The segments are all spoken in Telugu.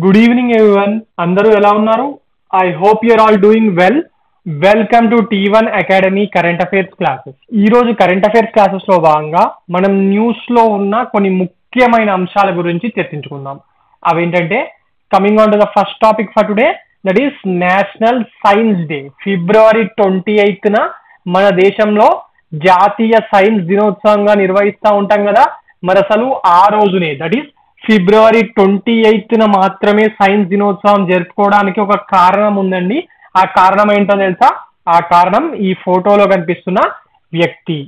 Good evening everyone. అందరూ ఎలా ఉన్నారు? I hope you're all doing well. Welcome to T1 academy current affairs classes. ఈ రోజు కరెంట్ అఫైర్స్ క్లాసెస్ లో భాగంగా మనం న్యూస్ లో ఉన్న కొన్ని ముఖ్యమైన అంశాల గురించి చర్చించుకుందాం. అవేంటంటే coming on to the first topic for today, that is national science day. February 28న మన దేశంలో జాతీయ సైన్స్ దినోత్సవంగా నిర్వహిస్తూ ఉంటాం కదా. మరి అసలు ఆ రోజునే, దట్ ఈస్ February 28న మాత్రమే సైన్స్ దినోత్సవం జరుపుకోవడానికి ఒక కారణం ఉందండి. ఆ కారణం ఏంటో తెలుసా? ఆ కారణం ఈ ఫోటోలో కనిపిస్తున్న వ్యక్తి.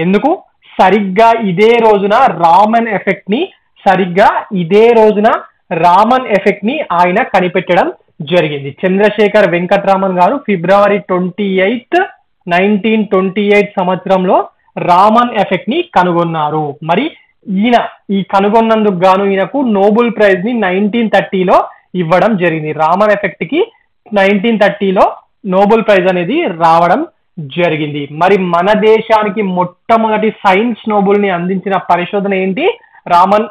ఎందుకు? సరిగ్గా ఇదే రోజున రామన్ ఎఫెక్ట్ ని ఆయన కనిపెట్టడం జరిగింది. చంద్రశేఖర్ వెంకట్రామన్ గారు February 28, 1928 సంవత్సరంలో రామన్ ఎఫెక్ట్ ని కనుగొన్నారు. మరి ఈ కనుగొన్నందుకు గాను ఈయనకు నోబెల్ ప్రైజ్ ని 1930లో ఇవ్వడం జరిగింది. రామన్ ఎఫెక్ట్ కి 1930లో నోబెల్ ప్రైజ్ అనేది రావడం జరిగింది. మరి మన దేశానికి మొట్టమొదటి సైన్స్ నోబెల్ ని అందించిన పరిశోధన ఏంటి? రామన్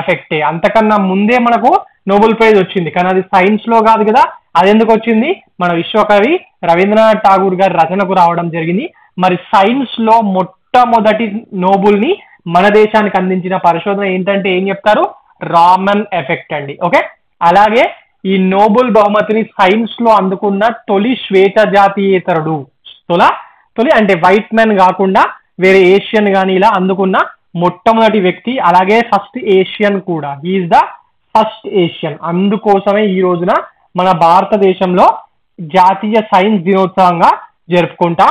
ఎఫెక్టే. అంతకన్నా ముందే మనకు నోబెల్ ప్రైజ్ వచ్చింది, కానీ అది సైన్స్ లో కాదు కదా. అది ఎందుకు వచ్చింది? మన విశ్వకవి రవీంద్రనాథ్ ఠాగూర్ గారి రచనకు రావడం జరిగింది. మరి సైన్స్ లో మొట్టమొదటి నోబెల్ ని మన దేశానికి అందించిన పరిశోధన ఏంటంటే ఏం చెప్తారు? రామన్ ఎఫెక్ట్ అండి. ఓకే. అలాగే ఈ నోబెల్ బహుమతిని సైన్స్ లో అందుకున్న తొలి శ్వేత జాతీయేతరుడు, తొలి అంటే వైట్ మ్యాన్ కాకుండా వేరే ఏషియన్ కానీ ఇలా అందుకున్న మొట్టమొదటి వ్యక్తి, అలాగే ఫస్ట్ ఏషియన్ కూడా. He is the first Asian. అందుకోసమే ఈ రోజున మన భారతదేశంలో జాతీయ సైన్స్ దినోత్సవంగా జరుపుకుంటా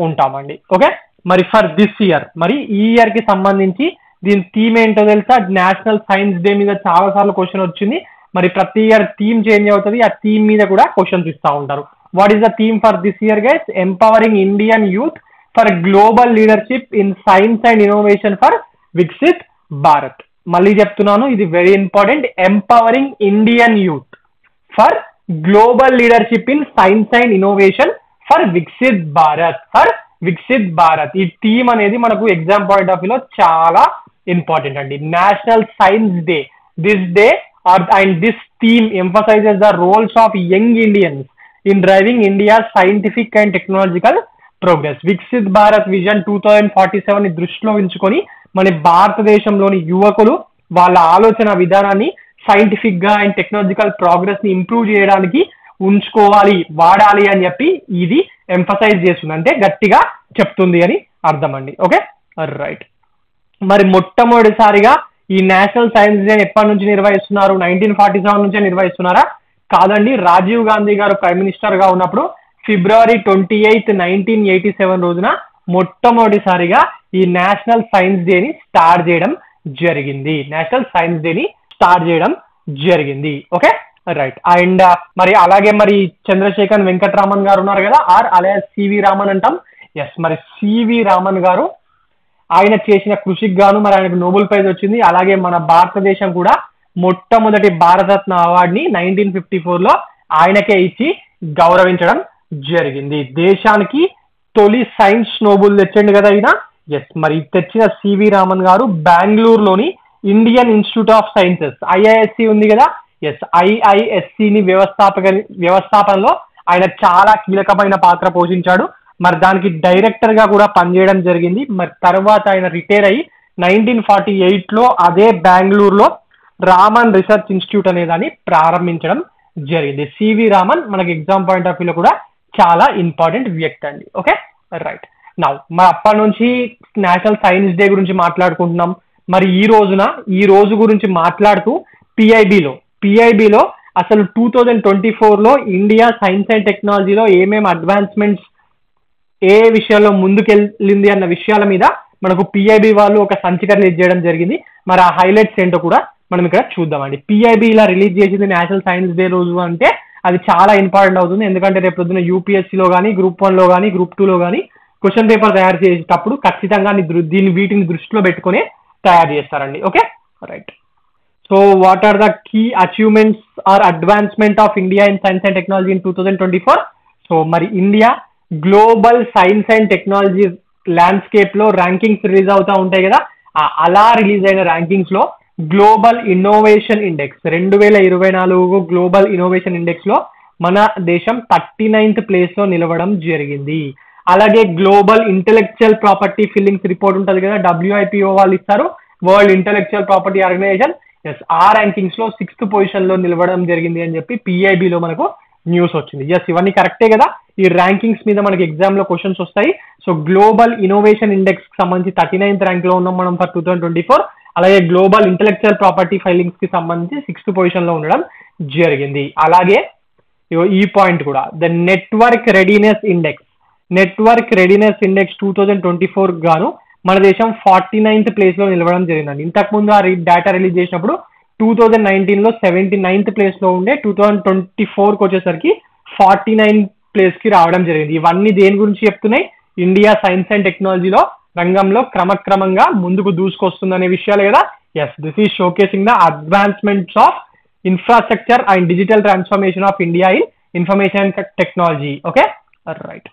ఉంటామండి. ఓకే. మరి ఫర్ దిస్ ఇయర్, మరి ఈ ఇయర్ కి సంబంధించి దీని థీమ్ ఏంటో తెలుసా? నేషనల్ సైన్స్ డే మీద చాలా సార్లు క్వశ్చన్ వచ్చింది. మరి ప్రతి ఇయర్ థీమ్ చేంజ్ అవుతుంది. ఆ థీమ్ మీద కూడా క్వశ్చన్స్ ఇస్తూ ఉంటారు. What is the theme for this year guys? Empowering Indian youth for global leadership in science and innovation for Viksit Bharat. మళ్ళీ చెప్తున్నాను, ఇది very important. Empowering Indian youth for global leadership in science and innovation for Viksit Bharat. ఈ థీమ్ అనేది మనకు ఎగ్జామ్ పాయింట్ ఆఫ్ వ్యూలో చాలా ఇంపార్టెంట్ అండి. National science day. This theme emphasizes the roles of young Indians in driving India's scientific and technological progress. Viksit Bharat vision 2047 ని దృష్టిలో ఉంచుకొని మన భారతదేశంలోని యువకులు వాళ్ళ ఆలోచన విధానాన్ని సైంటిఫిక్ గా అండ్ టెక్నాలజికల్ ప్రోగ్రెస్ ని ఇంప్రూవ్ చేయడానికి వాడాలి అని చెప్పి ఇది ఎంఫసైజ్ చేస్తుంది, అంటే గట్టిగా చెప్తుంది అని అర్థం అండి. Okay, right. మరి మొట్టమొదటిసారిగా ఈ నేషనల్ సైన్స్ డే ఎప్పటి నుంచి నిర్వహిస్తున్నారు? 1947 నుంచే నిర్వహిస్తున్నారా? కాదండి. రాజీవ్ గాంధీ గారు ప్రైమ్ మినిస్టర్ గా ఉన్నప్పుడు February 28, 1987 రోజున మొట్టమొదటిసారిగా ఈ నేషనల్ సైన్స్ డే ని స్టార్ట్ చేయడం జరిగింది. Okay, right. అండ్ మరి అలాగే మరి చంద్రశేఖర్ వెంకట్రామన్ గారు ఉన్నారు కదా, అలాగే సివి రామన్ అంటాం. ఎస్, మరి సివి రామన్ గారు ఆయన చేసిన కృషికి గాను మరి ఆయనకు నోబెల్ ప్రైజ్ వచ్చింది. అలాగే మన భారతదేశం కూడా మొట్టమొదటి భారతరత్న అవార్డుని 1954లో ఆయనకే ఇచ్చి గౌరవించడం జరిగింది. దేశానికి తొలి సైన్స్ నోబెల్ తెచ్చండి కదా ఈయన. ఎస్, మరి తెచ్చిన సివి రామన్ గారు బెంగళూరులోని Indian institute of sciences, IISc ఉంది కదా. ఎస్, IIScని వ్యవస్థాపనలో ఆయన చాలా కీలకమైన పాత్ర పోషించాడు. మరి దానికి డైరెక్టర్ గా కూడా పనిచేయడం జరిగింది. మరి తర్వాత ఆయన రిటైర్ అయ్యి 1948లో అదే బెంగళూరులో రామన్ రీసెర్చ్ ఇన్స్టిట్యూట్ అనే దాన్ని ప్రారంభించడం జరిగింది. సివి రామన్ మనకి ఎగ్జామ్ పాయింట్ ఆఫ్ వ్యూలో కూడా చాలా ఇంపార్టెంట్ వ్యక్తి అండి. Okay, right. నౌ మరి అప్పటి నుంచి నేషనల్ సైన్స్ డే గురించి మాట్లాడుకుంటున్నాం. మరి ఈ రోజు గురించి మాట్లాడుతూ పిఐబిలో అసలు 2024లో ఇండియా సైన్స్ అండ్ టెక్నాలజీలో ఏమేమి అడ్వాన్స్మెంట్స్ ఏ విషయాల్లో ముందుకెళ్ళింది అన్న విషయాల మీద మనకు పిఐబి వాళ్ళు ఒక సంచిక రిలీజ్ చేయడం జరిగింది. మరి ఆ హైలైట్స్ ఏంటో కూడా మనం ఇక్కడ చూద్దామండి. పిఐబి ఇలా రిలీజ్ చేసింది నేషనల్ సైన్స్ డే రోజు అంటే అది చాలా ఇంపార్టెంట్ అవుతుంది. ఎందుకంటే రేపు పొద్దున్న యూపీఎస్సీలో కానీ, Group 1లో కానీ, Group 2లో కానీ క్వశ్చన్ పేపర్ తయారు చేసేటప్పుడు ఖచ్చితంగా వీటిని దృష్టిలో పెట్టుకుని తయారు చేస్తారండి. Okay, right. So what are the key achievements are advancement of India in science and technology in 2024? So మరి India global science and technology landscape లో ర్యాంకింగ్స్ రిలీజ్ అవుతా ఉంటాయి కదా. అలా రిలీజ్ అయిన ర్యాంకింగ్స్ లో global innovation index 2024 global innovation index లో మన దేశం 39th ప్లేస్ లో నిలవడం జరిగింది. అలాగే global intellectual property filings report ఉంటుంది కదా, WIPO వాళ్ళు ఇస్తారు, వరల్డ్ ఇంటెలెక్చువల్ ప్రాపర్టీ ఆర్గనైజేషన్. ఆ ర్యాంకింగ్స్ లో 6th పొజిషన్ లో నిలవడం జరిగింది అని చెప్పి PIB లో మనకు న్యూస్ వచ్చింది. ఇవన్నీ కరెక్టే కదా. ఈ ర్యాంకింగ్స్ మీద మనకి ఎగ్జామ్ లో క్వశ్చన్స్ వస్తాయి. సో గ్లోబల్ ఇన్నోవేషన్ ఇండెక్స్ కి సంబంధించి 39th ర్యాంక్ లో ఉన్నాం మనం ఫర్ 2024. అలాగే గ్లోబల్ ఇంటెలెక్చువల్ ప్రాపర్టీ ఫైలింగ్స్ కి సంబంధించి 6th పొజిషన్ లో ఉండడం జరిగింది. అలాగే ఈ పాయింట్ కూడా, ద నెట్వర్క్ రెడీనెస్ ఇండెక్స్ 2024 గాను మన దేశం 49th ప్లేస్ లో నిలవడం జరిగిందండి. ఇంతకుముందు ఆ డేటా రిలీజ్ చేసినప్పుడు 2019 లో 79th ప్లేస్ లో ఉండే 2024 కి వచ్చేసరికి 49 ప్లేస్ కి రావడం జరిగింది. ఇవన్నీ దేని గురించి చెప్తున్నాయి? ఇండియా సైన్స్ అండ్ టెక్నాలజీలో రంగంలో క్రమక్రమంగా ముందుకు దూసుకొస్తుందనే విషయాలు కదా. This is showcasing the advancements of infrastructure and digital transformation of India in information technology. Okay, right.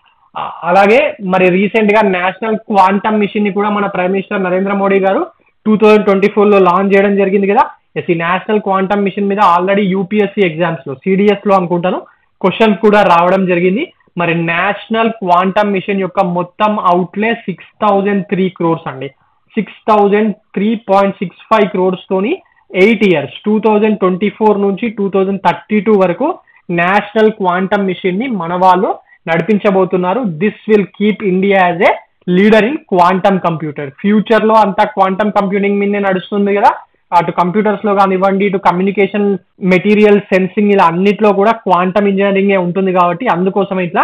అలాగే మరి రీసెంట్ గా నేషనల్ క్వాంటమ్ మిషన్ ని కూడా మన ప్రైమ్ మినిస్టర్ నరేంద్ర మోడీ గారు 2024 లో లాంచ్ చేయడం జరిగింది కదా. ఈ నేషనల్ క్వాంటమ్ మిషన్ మీద ఆల్రెడీ UPSC ఎగ్జామ్స్ లో, CDS లో అనుకుంటాను, క్వశ్చన్స్ కూడా రావడం జరిగింది. మరి నేషనల్ క్వాంటమ్ మిషన్ యొక్క మొత్తం అవుట్లే 6003 crores అండి. 6003.65 crores తోని 8 years 2024 నుంచి 2032 వరకు నేషనల్ క్వాంటమ్ మిషన్ ని మన వాళ్ళు నడిపించబోతున్నారు. This will keep India as a leader in quantum computer. Future లో అంతా క్వాంటమ్ కంప్యూటింగ్ మీదే నడుస్తుంది కదా. అటు కంప్యూటర్స్ లో కానివ్వండి, ఇటు కమ్యూనికేషన్ మెటీరియల్ సెన్సింగ్, ఇలా అన్నిట్లో కూడా క్వాంటమ్ ఇంజనీరింగ్ ఉంటుంది. కాబట్టి అందుకోసం ఇట్లా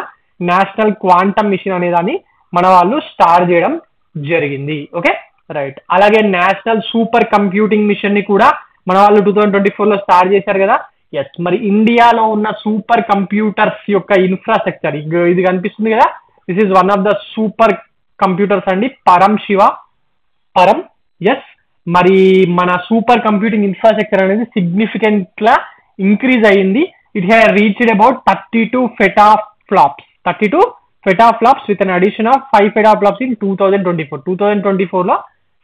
నేషనల్ క్వాంటమ్ మిషన్ అనే దాన్ని మన వాళ్ళు స్టార్ట్ చేయడం జరిగింది. Okay, right. అలాగే నేషనల్ సూపర్ కంప్యూటింగ్ మిషన్ ని కూడా మన వాళ్ళు 2024 లో స్టార్ట్ చేశారు కదా. మరి ఇండియాలో ఉన్న సూపర్ కంప్యూటర్స్ యొక్క ఇన్ఫ్రాస్ట్రక్చర్ ఇది కనిపిస్తుంది కదా. This is one of the super computers అండి, పరం. మరి మన సూపర్ కంప్యూటింగ్ ఇన్ఫ్రాస్ట్రక్చర్ అనేది సిగ్నిఫికెంట్ గా ఇంక్రీజ్ అయ్యింది. It has reached about 32 petaflops with an addition of 5 petaflops in 2024. 2024 లో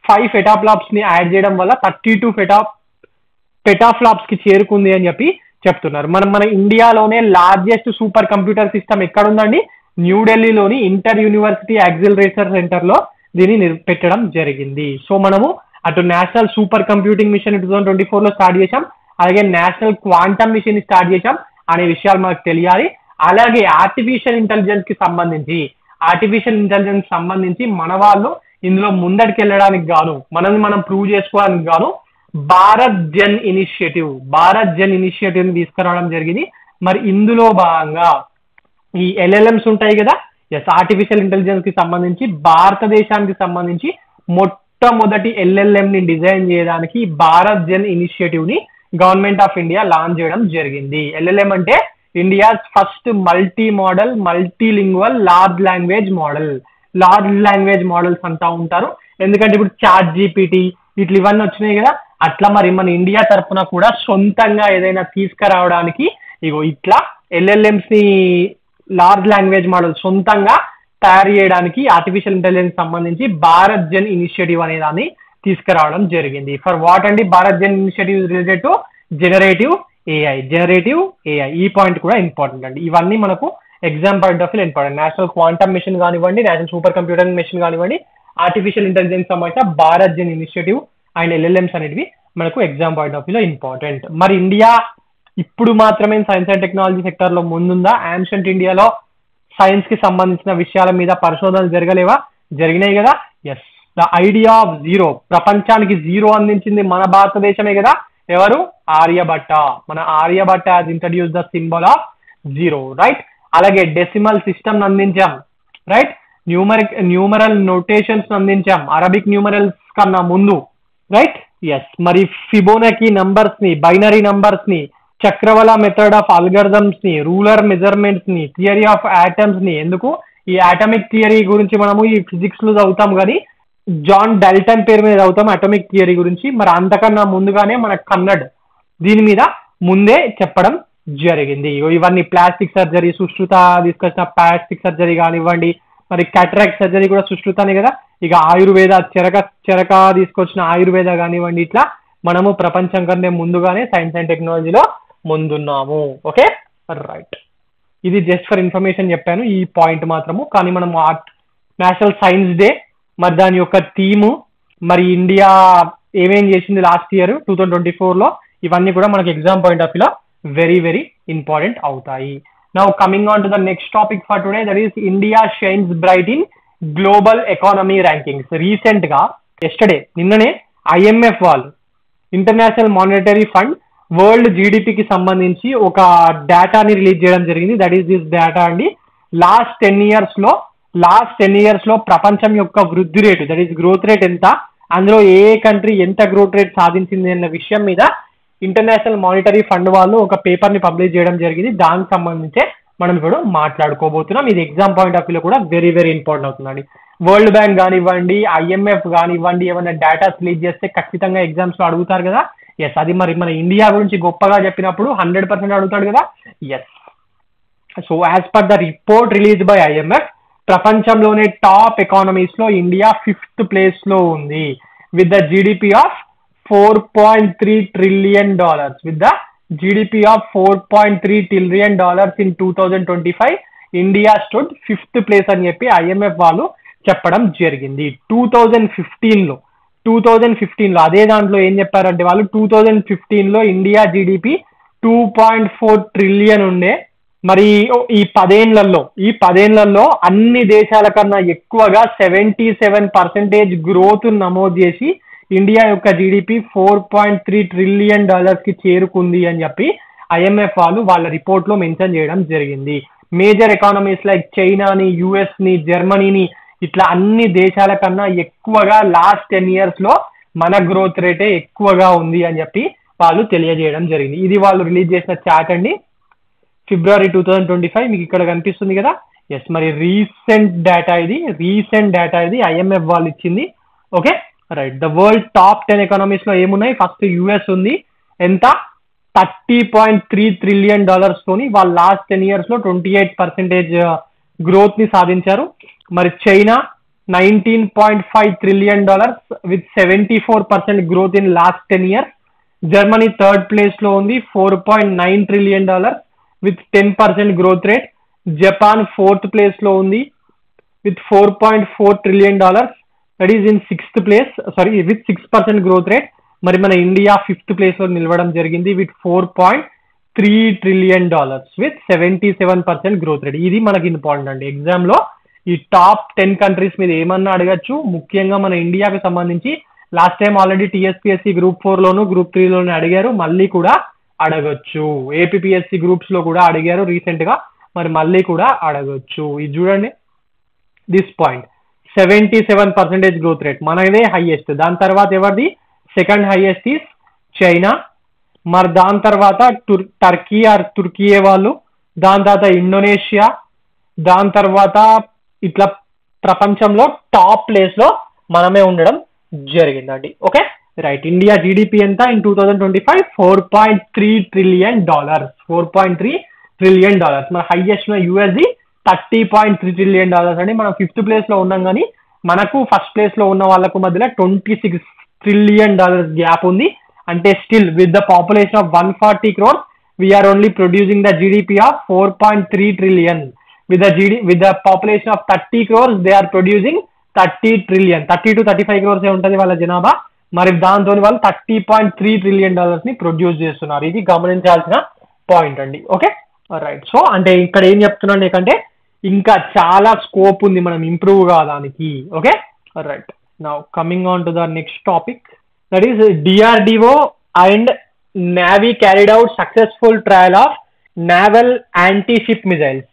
5 petaflops ని యాడ్ చేయడం వల్ల 32 petaflops కి చేరుకుంది అని చెప్పి చెప్తున్నారు. మన ఇండియాలోనే లార్జెస్ట్ సూపర్ కంప్యూటర్ సిస్టమ్ ఎక్కడ ఉందండి? న్యూఢిల్లీలోని ఇంటర్ యూనివర్సిటీ యాక్సిలరేటర్ సెంటర్ లో దీన్ని పెట్టడం జరిగింది. సో మనము అటు నేషనల్ సూపర్ కంప్యూటింగ్ మిషన్ 2024 లో స్టార్ట్ చేశాం, అలాగే నేషనల్ క్వాంటమ్ మిషన్ స్టార్ట్ చేశాం అనే విషయాలు మనకు తెలియాలి. అలాగే ఆర్టిఫిషియల్ ఇంటెలిజెన్స్ సంబంధించి మన వాళ్ళు ఇందులో ముందడికి వెళ్ళడానికి గాను, మనల్ని మనం ప్రూవ్ చేసుకోవడానికి గాను భారత్ జన్ ఇనిషియేటివ్ ని తీసుకురావడం జరిగింది. మరి ఇందులో భాగంగా ఈ LLMs ఉంటాయి కదా. ఆర్టిఫిషియల్ ఇంటెలిజెన్స్ కి సంబంధించి భారతదేశానికి సంబంధించి మొట్టమొదటి LLM ని డిజైన్ చేయడానికి భారత్ జన్ ఇనిషియేటివ్ ని గవర్నమెంట్ ఆఫ్ ఇండియా లాంచ్ చేయడం జరిగింది. LLM అంటే India's first multilingual large language models అంటా ఉంటారు. ఎందుకంటే ఇప్పుడు ChatGPT ఇవన్నీ వచ్చినాయి కదా. అట్లా మరి మన ఇండియా తరఫున కూడా సొంతంగా ఏదైనా తీసుకురావడానికి ఇట్లా LLMs ని, లార్జ్ లాంగ్వేజ్ మోడల్ సొంతంగా తయారు చేయడానికి ఆర్టిఫిషియల్ ఇంటెలిజెన్స్ సంబంధించి భారత్ జన్ ఇనిషియేటివ్ అనే దాన్ని తీసుకురావడం జరిగింది. ఫర్ వాట్ అండి? Bharat Gen initiative related to generative AI. ఈ పాయింట్ కూడా ఇంపార్టెంట్ అండి. ఇవన్నీ మనకు exam point of view important. National quantum mission కానివ్వండి, నేషనల్ సూపర్ కంప్యూటింగ్ మిషన్ కానివ్వండి, ఆర్టిఫిషియల్ ఇంటెలిజెన్స్ సంబంధించిన Bharat Gen initiative and LLMs అనేవి మనకు ఎగ్జామ్ పాయింట్ ఆఫ్ వ్యూలో ఇంపార్టెంట్. మరి ఇండియా ఇప్పుడు మాత్రమే సైన్స్ అండ్ టెక్నాలజీ సెక్టర్ లో ముందుందా? యాన్షియంట్ ఇండియాలో సైన్స్ కి సంబంధించిన విషయాల మీద పరిశోధనలు జరగలేవా? జరిగినాయి కదా. ద ఐడియా ఆఫ్ జీరో, ప్రపంచానికి జీరో అందించింది మన భారతదేశమే కదా. ఎవరు? ఆర్యభట్ట. మన Aryabhata has introduce the symbol of zero, right. అలాగే డెసిమల్ సిస్టమ్ అందించాం, రైట్. న్యూమరల్ నోటేషన్స్ అందించాం అరబిక్ న్యూమరల్స్ కన్నా ముందు, రైట్. మరి ఫిబోనకీ నంబర్స్ ని, బైనరీ నంబర్స్ ని, చక్రవల మెథడ్ ఆఫ్ అల్గరిథమ్స్ ని, రూలర్ మెజర్మెంట్స్ ని, థియరీ ఆఫ్ ఆటమ్స్ ని. ఎందుకు? ఈ అటామిక్ థియరీ గురించి మనము ఈ ఫిజిక్స్ లో చదువుతాం కానీ జాన్ డాల్టన్ పేరు మీద చదువుతాం అటామిక్ థియరీ గురించి. మరి అంతకన్నా ముందుగానే మన కన్నడ్ దీని మీద ముందే చెప్పడం జరిగింది. ఇవన్నీ ప్లాస్టిక్ సర్జరీ, సుశ్రుత తీసుకొచ్చిన ప్లాస్టిక్ సర్జరీ కానివ్వండి, మరి క్యాటరాక్ట్ సర్జరీ కూడా సుశ్రుతనే కదా. ఇక ఆయుర్వేద, చెరక తీసుకొచ్చిన ఆయుర్వేద కానివ్వండి, ఇట్లా మనము ప్రపంచం కంటే ముందుగానే సైన్స్ అండ్ టెక్నాలజీలో ముందున్నాము. ఓకే రైట్, ఇది జస్ట్ ఫర్ ఇన్ఫర్మేషన్ చెప్పాను ఈ పాయింట్ మాత్రము. కానీ మనం నేషనల్ సైన్స్ డే, మరి దాని యొక్క థీము, మరి ఇండియా ఏమేం చేసింది లాస్ట్ ఇయర్ 2024లో, ఇవన్నీ కూడా మనకి ఎగ్జామ్ పాయింట్ ఆఫ్ వ్యూలో వెరీ వెరీ ఇంపార్టెంట్ అవుతాయి. Now coming on to the next topic for today, that is India shines bright in global economy rankings. Recent గా నిన్ననే ఐఎంఎఫ్ వాళ్ళు, ఇంటర్నేషనల్ మానిటరీ ఫండ్, వరల్డ్ జీడిపికి సంబంధించి ఒక డేటాని రిలీజ్ చేయడం జరిగింది. దట్ ఈస్ దిస్ డేటా అండి. లాస్ట్ 10 years లో ప్రపంచం యొక్క వృద్ధి rate, that is growth rate ఎంత, అందులో ఏ కంట్రీ ఎంత గ్రోత్ రేట్ సాధించింది అన్న విషయం మీద ఇంటర్నేషనల్ మానిటరీ ఫండ్ వాళ్ళు ఒక పేపర్ ని పబ్లిష్ చేయడం జరిగింది. దానికి సంబంధించే మనం ఇప్పుడు మాట్లాడుకోబోతున్నాం. ఇది ఎగ్జామ్ పాయింట్ ఆఫ్ వ్యూలో కూడా వెరీ వెరీ ఇంపార్టెంట్ అవుతుందండి. వరల్డ్ బ్యాంక్ కానివ్వండి, ఐఎంఎఫ్ కానివ్వండి, ఏమైనా డేటా రిలీజ్ చేస్తే ఖచ్చితంగా ఎగ్జామ్స్ లో అడుగుతారు కదా. ఎస్, అది మరి మన ఇండియా గురించి గొప్పగా చెప్పినప్పుడు 100% అడుగుతాడు కదా. Yes, so as per the report release by IMF, ప్రపంచంలోనే టాప్ ఎకానమీస్ లో ఇండియా 5th ప్లేస్ లో ఉంది with the GDP of $4.3 trillion. With the GDP of $4.3 trillion in 2025, India stood 5th place అని చెప్పి ఐఎంఎఫ్ వాళ్ళు చెప్పడం జరిగింది. 2015లో అదే దాంట్లో ఏం చెప్పారంటే వాళ్ళు, 2015లో ఇండియా జీడిపి 2.4 trillion ఉండే. మరి ఈ 10 ఏళ్లలో అన్ని దేశాల కన్నా ఎక్కువగా 77% గ్రోత్ నమోదు చేసి ఇండియా యొక్క జీడిపి $4.3 trillion కి చేరుకుంది అని చెప్పి ఐఎంఎఫ్ వాళ్ళు వాళ్ళ రిపోర్ట్ లో మెన్షన్ చేయడం జరిగింది. మేజర్ ఎకానమీస్ లైక్ చైనాని, యుఎస్ ని, జర్మనీని, ఇట్లా అన్ని దేశాల కన్నా ఎక్కువగా లాస్ట్ 10 years లో మన గ్రోత్ రేటే ఎక్కువగా ఉంది అని చెప్పి వాళ్ళు తెలియజేయడం జరిగింది. ఇది వాళ్ళు రిలీజ్ చేసిన చార్ట్ అండి, February 2025. మీకు ఇక్కడ కనిపిస్తుంది కదా. ఎస్, మరి రీసెంట్ డేటా ఇది ఐఎంఎఫ్ వాళ్ళు ఇచ్చింది. Okay right, the world top 10 economies లో ఏమున్నాయి? ఫస్ట్ యుఎస్ ఉంది, ఎంత? $30.3 trillion తోని వాళ్ళు లాస్ట్ 10 years లో 28% గ్రోత్ ని సాధించారు. మరి China $19.5 trillion with 74% growth in last 10 years. Germany 3rd place లో ఉంది, $4.9 trillion with 10% growth rate. Japan 4th place లో ఉంది with $4.4 trillion, that is in 6th place, with 6% growth rate. మరి మన ఇండియా 5th ప్లేస్ లో నిలవడం జరిగింది with $4.3 trillion with 77% growth rate. ఇది మనకి ఇంపార్టెంట్ అండి. ఎగ్జామ్ లో ఈ టాప్ 10 కంట్రీస్ మీద ఏమన్నా అడగచ్చు. ముఖ్యంగా మన ఇండియాకి సంబంధించి last time already TSPSC Group 4 లోను Group 3 లోను అడిగారు, మళ్ళీ కూడా అడగచ్చు. ఏపీఎస్సీ గ్రూప్స్ లో కూడా అడిగారు రీసెంట్ గా, మరి మళ్ళీ కూడా అడగచ్చు. ఇది చూడండి, దిస్ పాయింట్ 77% గ్రోత్ రేట్ మనదే హైయెస్ట్. దాని తర్వాత ఎవరిది? Second highest is China. మరి దాని తర్వాత తుర్కీ వాళ్ళు, దాని తర్వాత ఇండోనేషియా, దాని తర్వాత ఇట్లా ప్రపంచంలో టాప్ ప్లేస్ లో మనమే ఉండడం జరిగిందండి. ఓకే రైట్, ఇండియా జీడిపి ఎంత ఇన్ 2025? $4.3 trillion. $4.3 trillion. మన హైయెస్ట్ యుఎస్ది $30.3 trillion అండి. మనం 5th ప్లేస్ లో ఉన్నాం, కానీ మనకు ఫస్ట్ ప్లేస్ లో ఉన్న వాళ్ళకు మధ్యలో $26 trillion గ్యాప్ ఉంది. అంటే still with the population of 140 crores we're only producing the GDP of 4.3 trillion. with the population of 30 crores they are producing 30 trillion. 30 to 35 crores ఉంటుంది వాళ్ళ జనాభా. మరి దాంతో వాళ్ళు $30.3 trillion ని ప్రొడ్యూస్ చేస్తున్నారు. ఇది గమనించాల్సిన పాయింట్ అండి. ఓకే రైట్, సో అంటే ఇక్కడ ఏం చెప్తున్నాను ఏంటంటే ఇంకా చాలా స్కోప్ ఉంది మనం ఇంప్రూవ్ కావడానికి. Okay right, now coming on to the next topic, that is DRDO and navy carried out successful trial of naval anti ship missiles.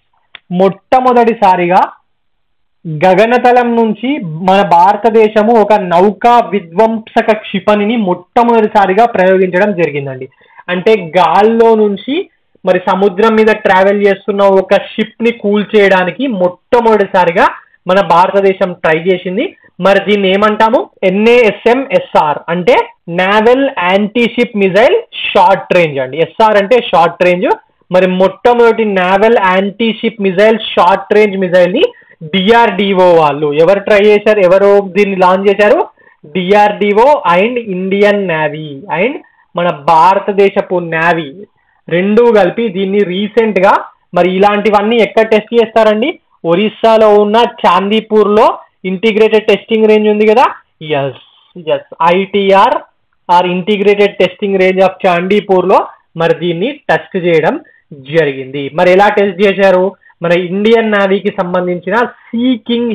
మొట్టమొదటిసారిగా గగనతలం నుంచి మన భారతదేశము ఒక నౌకా విధ్వంసక క్షిపణిని మొట్టమొదటిసారిగా ప్రయోగించడం జరిగిందండి. అంటే గాల్లో నుంచి మరి సముద్రం మీద ట్రావెల్ చేస్తున్న ఒక షిప్ ని కూల్చేయడానికి మొట్టమొదటిసారిగా మన భారతదేశం ట్రై చేసింది. మరి దీన్ని ఏమంటాము? NASMSR అంటే naval anti ship missile short range అండి. ఎస్ఆర్ అంటే షార్ట్ రేంజ్. మరి మొట్టమొదటి naval anti ship missile short range missile ని డిఆర్డిఓ వాళ్ళు ఎవరు ట్రై చేశారు? ఎవరు దీన్ని లాంచ్ చేశారు? DRDO and Indian navy and మన భారతదేశపు నేవీ రెండు కలిపి దీన్ని రీసెంట్ గా మరి ఇలాంటివన్నీ ఎక్కడ టెస్ట్ చేస్తారండి? ఒరిస్సాలో ఉన్న చాందీపూర్ లో ఇంటిగ్రేటెడ్ టెస్టింగ్ రేంజ్ ఉంది కదా, yes yes ITR or integrated testing range of Chandipur లో మరి దీన్ని టెస్ట్ చేయడం జరిగింది. మరి ఎలా టెస్ట్ చేశారు? మన ఇండియన్ నేవీకి సంబంధించిన సీ కింగ్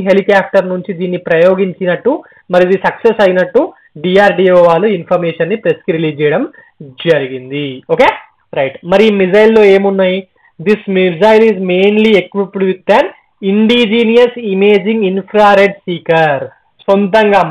హెలికాప్టర్ నుంచి దీన్ని ప్రయోగించినట్టు మరి ఇది సక్సెస్ అయినట్టు డిఆర్డిఓ వాళ్ళు ఇన్ఫర్మేషన్ ని ప్రెస్ కి రిలీజ్ చేయడం జరిగింది. Okay right. మరి ఈ మిజైల్ లో ఏమున్నాయి? This missile is mainly equipped with an indigenous imaging infrared seeker. సొంతంగా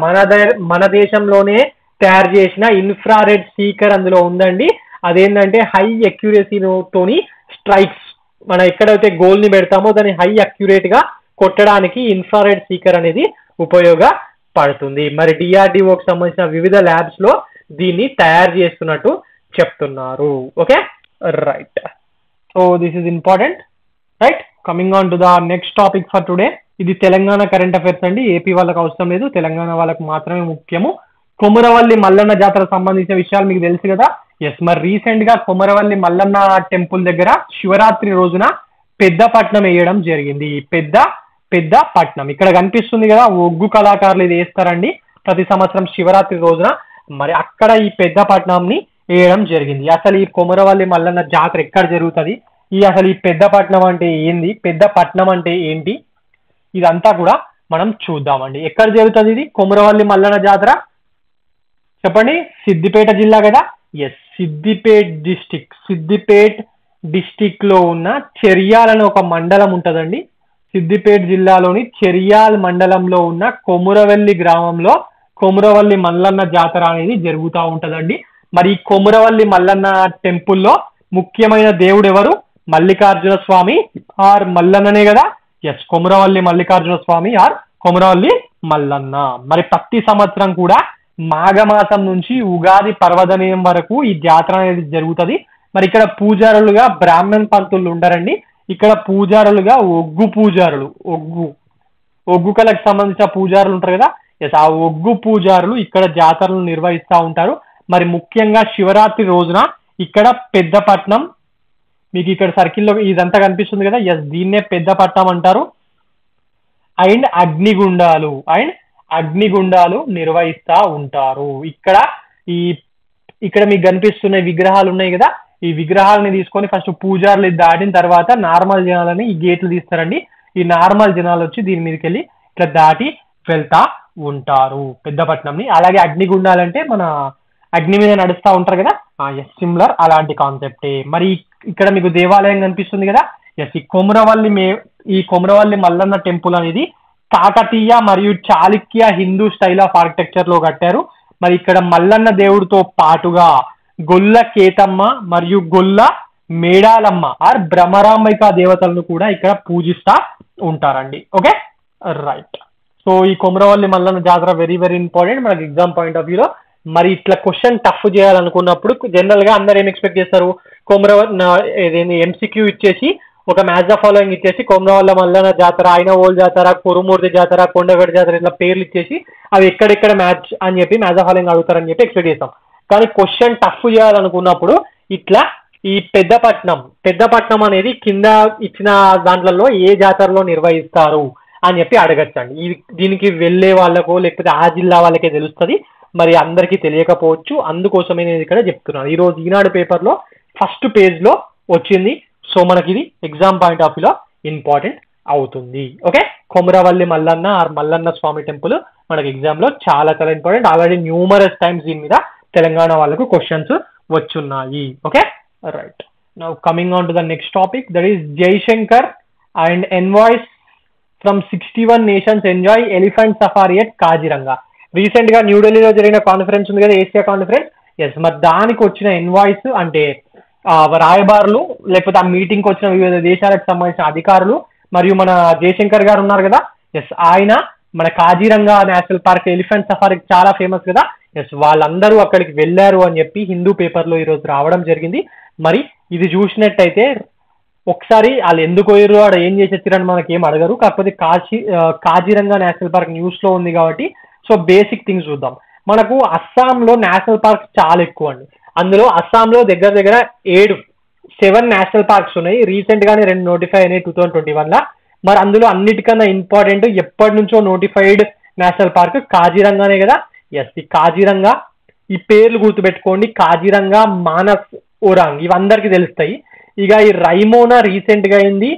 మన దేశంలోనే తయారు చేసిన ఇన్ఫ్రారెడ్ సీకర్ అందులో ఉందండి. అదేంటంటే హై అక్యురసీతోని స్ట్రైక్స్, మనం ఎక్కడైతే గోల్ ని పెడతామో దాన్ని హై అక్యురేట్ గా కొట్టడానికి ఇన్ఫ్రారెడ్ సీకర్ అనేది ఉపయోగపడుతుంది. మరి డిఆర్డిఓకి సంబంధించిన వివిధ ల్యాబ్స్ లో దీన్ని తయారు చేస్తున్నట్టు చెప్తున్నారు. Okay right. So this is important right. Coming on to the next topic for today. ఇది తెలంగాణ కరెంట్ అఫైర్స్ అండి. ఏపీ వాళ్ళకి అవసరం లేదు, తెలంగాణ వాళ్ళకి మాత్రమే ముఖ్యము. కొమురవల్లి మల్లన్న జాతరకు సంబంధించిన విషయాలు మీకు తెలుసు కదా. ఎస్, మరి రీసెంట్ గా కొమురవల్లి మల్లన్న టెంపుల్ దగ్గర శివరాత్రి రోజున పెద్ద పట్నం వేయడం జరిగింది. పెద్ద పట్నం ఇక్కడ కనిపిస్తుంది కదా, ఒగ్గు కళాకారులు ఇది వేస్తారండి ప్రతి సంవత్సరం శివరాత్రి రోజున. మరి అక్కడ ఈ పెద్ద పట్నంని వేయడం జరిగింది. అసలు ఈ కొమురవల్లి మల్లన్న జాతర ఎక్కడ జరుగుతుంది, అసలు ఈ పెద్ద పట్నం అంటే ఏంది, పెద్ద పట్నం అంటే ఏంటి, ఇదంతా కూడా మనం చూద్దామండి. ఎక్కడ జరుగుతుంది ఇది కొమురవల్లి మల్లన్న జాతర? చెప్పండి. సిద్దిపేట జిల్లా కదా. ఎస్, సిద్దిపేట్ డిస్టిక్ లో ఉన్న చెర్యాల్ అనే ఒక మండలం ఉంటుందండి. సిద్దిపేట జిల్లాలోని చెర్యాల్ మండలంలో ఉన్న కొమురవల్లి గ్రామంలో కొమురవల్లి మల్లన్న జాతర అనేది జరుగుతూ ఉంటుందండి. మరి ఈ కొమురవల్లి మల్లన్న టెంపుల్లో ముఖ్యమైన దేవుడు ఎవరు? మల్లికార్జున స్వామి ఆర్ మల్లన్ననే కదా. Yes, Komuravelli Mallikarjuna Swami or Komuravelli Mallanna. మరి ప్రతి సంవత్సరం కూడా మాఘమాసం నుంచి ఉగాది పర్వదినం వరకు ఈ జాతర అనేది జరుగుతుంది. మరి ఇక్కడ పూజారులుగా బ్రాహ్మణ్ పంతులు ఉండరండి. ఇక్కడ పూజారులుగా ఒగ్గు కళకు సంబంధించిన పూజారులు ఉంటారు కదా. ఎస్, ఆ ఒగ్గు పూజారులు ఇక్కడ జాతరలు నిర్వహిస్తూ ఉంటారు. మరి ముఖ్యంగా శివరాత్రి రోజున ఇక్కడ పెద్దపట్నం, మీకు ఇక్కడ సర్కిల్లో ఇదంతా కనిపిస్తుంది కదా. ఎస్, దీన్నే పెద్దపట్నం అంటారు. అండ్ అగ్నిగుండాలు నిర్వహిస్తూ ఉంటారు. ఇక్కడ మీకు కనిపిస్తున్న విగ్రహాలు ఉన్నాయి కదా, ఈ విగ్రహాలని తీసుకొని ఫస్ట్ పూజారులు దాటిన తర్వాత నార్మల్ జనాలని ఈ గేట్లు తీస్తారండి. ఈ నార్మల్ జనాలు వచ్చి దీని మీదకి వెళ్ళి ఇట్లా దాటి వెళ్తా ఉంటారు పెద్దపట్నంని. అలాగే అగ్నిగుండాలంటే మన అగ్ని మీద నడుస్తూ ఉంటారు కదా, ఎస్ సిమిలర్ అలాంటి కాన్సెప్టే. మరి ఇక్కడ మీకు దేవాలయం కనిపిస్తుంది కదా. ఎస్, ఈ కొమురవల్లి మల్లన్న టెంపుల్ అనేది కాకతీయ మరియు Chalukya Hindu style of architecture లో కట్టారు. మరి ఇక్కడ మల్లన్న దేవుడితో పాటుగా గొల్ల కేతమ్మ మరియు గొల్ల మేడాలమ్మ ఆర్ భ్రమరాంబిక దేవతలను కూడా ఇక్కడ పూజిస్తా ఉంటారండి. Okay right. సో ఈ కొమురవల్లి మల్లన్న జాతర వెరీ వెరీ ఇంపార్టెంట్ మనకి ఎగ్జామ్ పాయింట్ ఆఫ్ వ్యూలో. మరి ఇట్లా క్వశ్చన్ టఫ్ చేయాలనుకున్నప్పుడు జనరల్ గా అందరు ఏం ఎక్స్పెక్ట్ చేస్తారు? ఎంసీక్యూ ఇచ్చేసి ఒక మ్యాచ్ ద ఫాలోయింగ్ ఇచ్చేసి కొమురవల్లి మల్లన్న జాతర, ఐనవోల్ జాతర, కురుమూర్తి జాతర, కొండగడి జాతర ఇట్లా పేర్లు ఇచ్చేసి అవి ఎక్కడెక్కడ మ్యాచ్ అని చెప్పి మ్యాచ్ ద ఫాలోయింగ్ అడుగుతారని చెప్పి ఎక్స్పెక్ట్ చేస్తాం. కానీ క్వశ్చన్ టఫ్ చేయాలనుకున్నప్పుడు ఇట్లా ఈ పెద్దపట్నం అనేది కింద ఇచ్చిన దాంట్లలో ఏ జాతరలో నిర్వహిస్తారు అని చెప్పి అడగచ్చండి. దీనికి వెళ్ళే వాళ్ళకో లేకపోతే ఆ జిల్లా వాళ్ళకే తెలుస్తుంది, మరి అందరికీ తెలియకపోవచ్చు. అందుకోసమే నేను ఇక్కడ చెప్తున్నాను. ఈరోజు ఈనాడు పేపర్లో ఫస్ట్ పేజ్ లో వచ్చింది. సో మనకి ఇది ఎగ్జామ్ పాయింట్ ఆఫ్ వ్యూలో ఇంపార్టెంట్ అవుతుంది. Okay, Komuravelli Mallanna or Mallanna Swami temple మనకి ఎగ్జామ్ లో చాలా చాలా ఇంపార్టెంట్. ఆల్రెడీ న్యూమరస్ టైమ్స్ దీని మీద తెలంగాణ వాళ్ళకు క్వశ్చన్స్ వచ్చున్నాయి. Okay right. Now coming on to the next topic, that is Jaishankar and envoys from 61 nations enjoy elephant safari at Kaziranga. Recent గా న్యూఢిల్లీలో జరిగిన కాన్ఫరెన్స్ ఉంది కదా, ఏషియా కాన్ఫరెన్స్. ఎస్, మరి దానికి వచ్చిన ఎన్వాయిస్ అంటే రాయబారులు లేకపోతే ఆ మీటింగ్ కి వచ్చిన వివిధ దేశాలకు సంబంధించిన అధికారులు మరియు మన జయశంకర్ గారు ఉన్నారు కదా. ఎస్, ఆయన మన కాజిరంగా నేషనల్ పార్క్ ఎలిఫెంట్ సఫారీకి చాలా ఫేమస్ కదా. ఎస్, వాళ్ళందరూ అక్కడికి వెళ్ళారు అని చెప్పి హిందూ పేపర్ లో ఈరోజు రావడం జరిగింది. మరి ఇది చూసినట్టయితే ఒకసారి వాళ్ళు ఎందుకు పోయారు, ఆడ ఏం చేసి వచ్చారని మనకి ఏం అడగరు. కాకపోతే కాజీరంగా నేషనల్ పార్క్ న్యూస్ లో ఉంది కాబట్టి సో బేసిక్ థింగ్స్ చూద్దాం. మనకు అస్సాంలో నేషనల్ పార్క్స్ చాలా ఎక్కువ అండి. అందులో అస్సాంలో దగ్గర దగ్గర 7 నేషనల్ పార్క్స్ ఉన్నాయి. రీసెంట్ గానే 2 నోటిఫై అయినాయి 2021 లా. మరి అందులో అన్నిటికన్నా ఇంపార్టెంట్ ఎప్పటి నుంచో నోటిఫైడ్ నేషనల్ పార్క్ కాజీరంగానే కదా. ఎస్, ఈ కాజీరంగా, ఈ పేర్లు గుర్తుపెట్టుకోండి, కాజీరంగా, మానస్, ఓరాంగ్ ఇవి అందరికి తెలుస్తాయి. ఇక ఈ రైమోనా రీసెంట్ గా అయింది,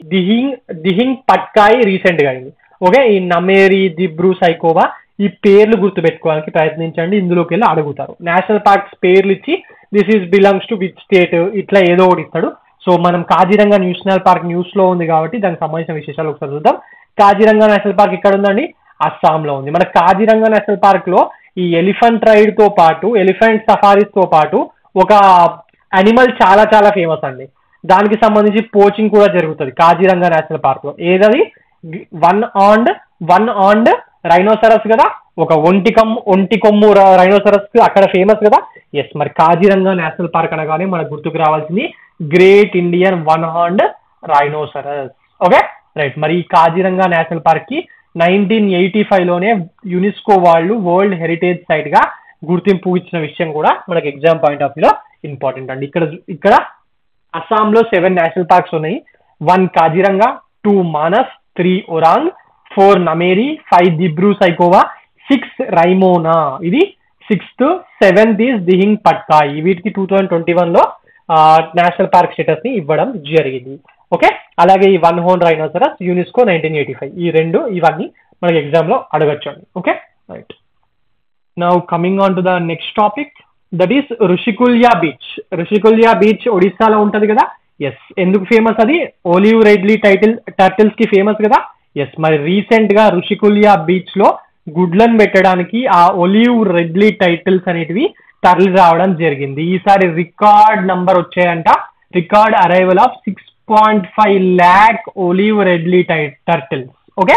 దిహింగ్ పట్కాయ్ రీసెంట్ గా అయింది. ఓకే, ఈ నమేరి, దిబ్రూ సైకోవా ఈ పేర్లు గుర్తుపెట్టుకోవడానికి ప్రయత్నించండి. ఇందులోకి వెళ్ళి అడుగుతారు. నేషనల్ పార్క్స్ పేర్లు ఇచ్చి this is belongs to which state ఇట్లా ఏదో ఒకటి ఇస్తాడు. సో మనం కాజీరంగా నేషనల్ పార్క్ న్యూస్ లో ఉంది కాబట్టి దానికి సంబంధించిన విశేషాలు ఒకసారి చూద్దాం. కాజీరంగా నేషనల్ పార్క్ ఇక్కడ ఉందండి, అస్సాంలో ఉంది. మన కాజీరంగా నేషనల్ పార్క్ లో ఈ ఎలిఫెంట్ రైడ్ తో పాటు, ఎలిఫెంట్ సఫారీస్ తో పాటు ఒక అనిమల్ చాలా చాలా ఫేమస్ అండి. దానికి సంబంధించి పోచింగ్ కూడా జరుగుతుంది కాజీరంగా నేషనల్ పార్క్ లో. ఏదది? వన్ ఆన్డ్ రైనోసరస్ కదా, ఒక ఒంటి కొమ్ము రైనోసరస్ అక్కడ ఫేమస్ కదా. ఎస్, మరి కాజీరంగా నేషనల్ పార్క్ అనగానే మనకు గుర్తుకు రావాల్సింది great Indian one horned rhinoceros. Okay right. మరి ఈ కాజీరంగా నేషనల్ పార్క్ కి 1985 లోనే యునెస్కో వాళ్ళు వరల్డ్ హెరిటేజ్ సైట్ గా గుర్తింపు ఇచ్చిన విషయం కూడా మనకి ఎగ్జామ్ పాయింట్ ఆఫ్ వ్యూలో ఇంపార్టెంట్ అండి. ఇక్కడ అస్సాంలో 7 నేషనల్ పార్క్స్ ఉన్నాయి. 1 కాజీరంగా, 2 మానస్, 3 ఒరాంగ్, 4 నమేరి, 5 దిబ్రూ సైకోవా, 6 రైమోనా, ఇది 6th, 7th is Dihing Patkai. వీటికి 2021 లో నేషనల్ పార్క్ స్టేటస్ ని ఇవ్వడం జరిగింది. ఓకే, అలాగే ఈ 1 హార్న్ రైనోసరస్ యునెస్కో 1985. ఇవన్నీ మనకి ఎగ్జామ్ లో అడగచ్చు అండి. Okay right. Now coming on to the next topic, that is Rushikulya beach. Rushikulya beach ఒడిస్సాలో ఉంటది కదా. ఎస్, ఎందుకు ఫేమస్? అది ఒలివ్ రెడ్లీ టర్టిల్స్ కి ఫేమస్ కదా. ఎస్, మరి రీసెంట్ గా రుషికుల్యా బీచ్ లో గుడ్లను పెట్టడానికి ఆ ఒలివ్ రెడ్లీ టైటిల్స్ అనేటివి తరలి రావడం జరిగింది. ఈసారి రికార్డ్ నంబర్ వచ్చాయంట. Record arrival of 6.5 lakh olive readily turtles. Okay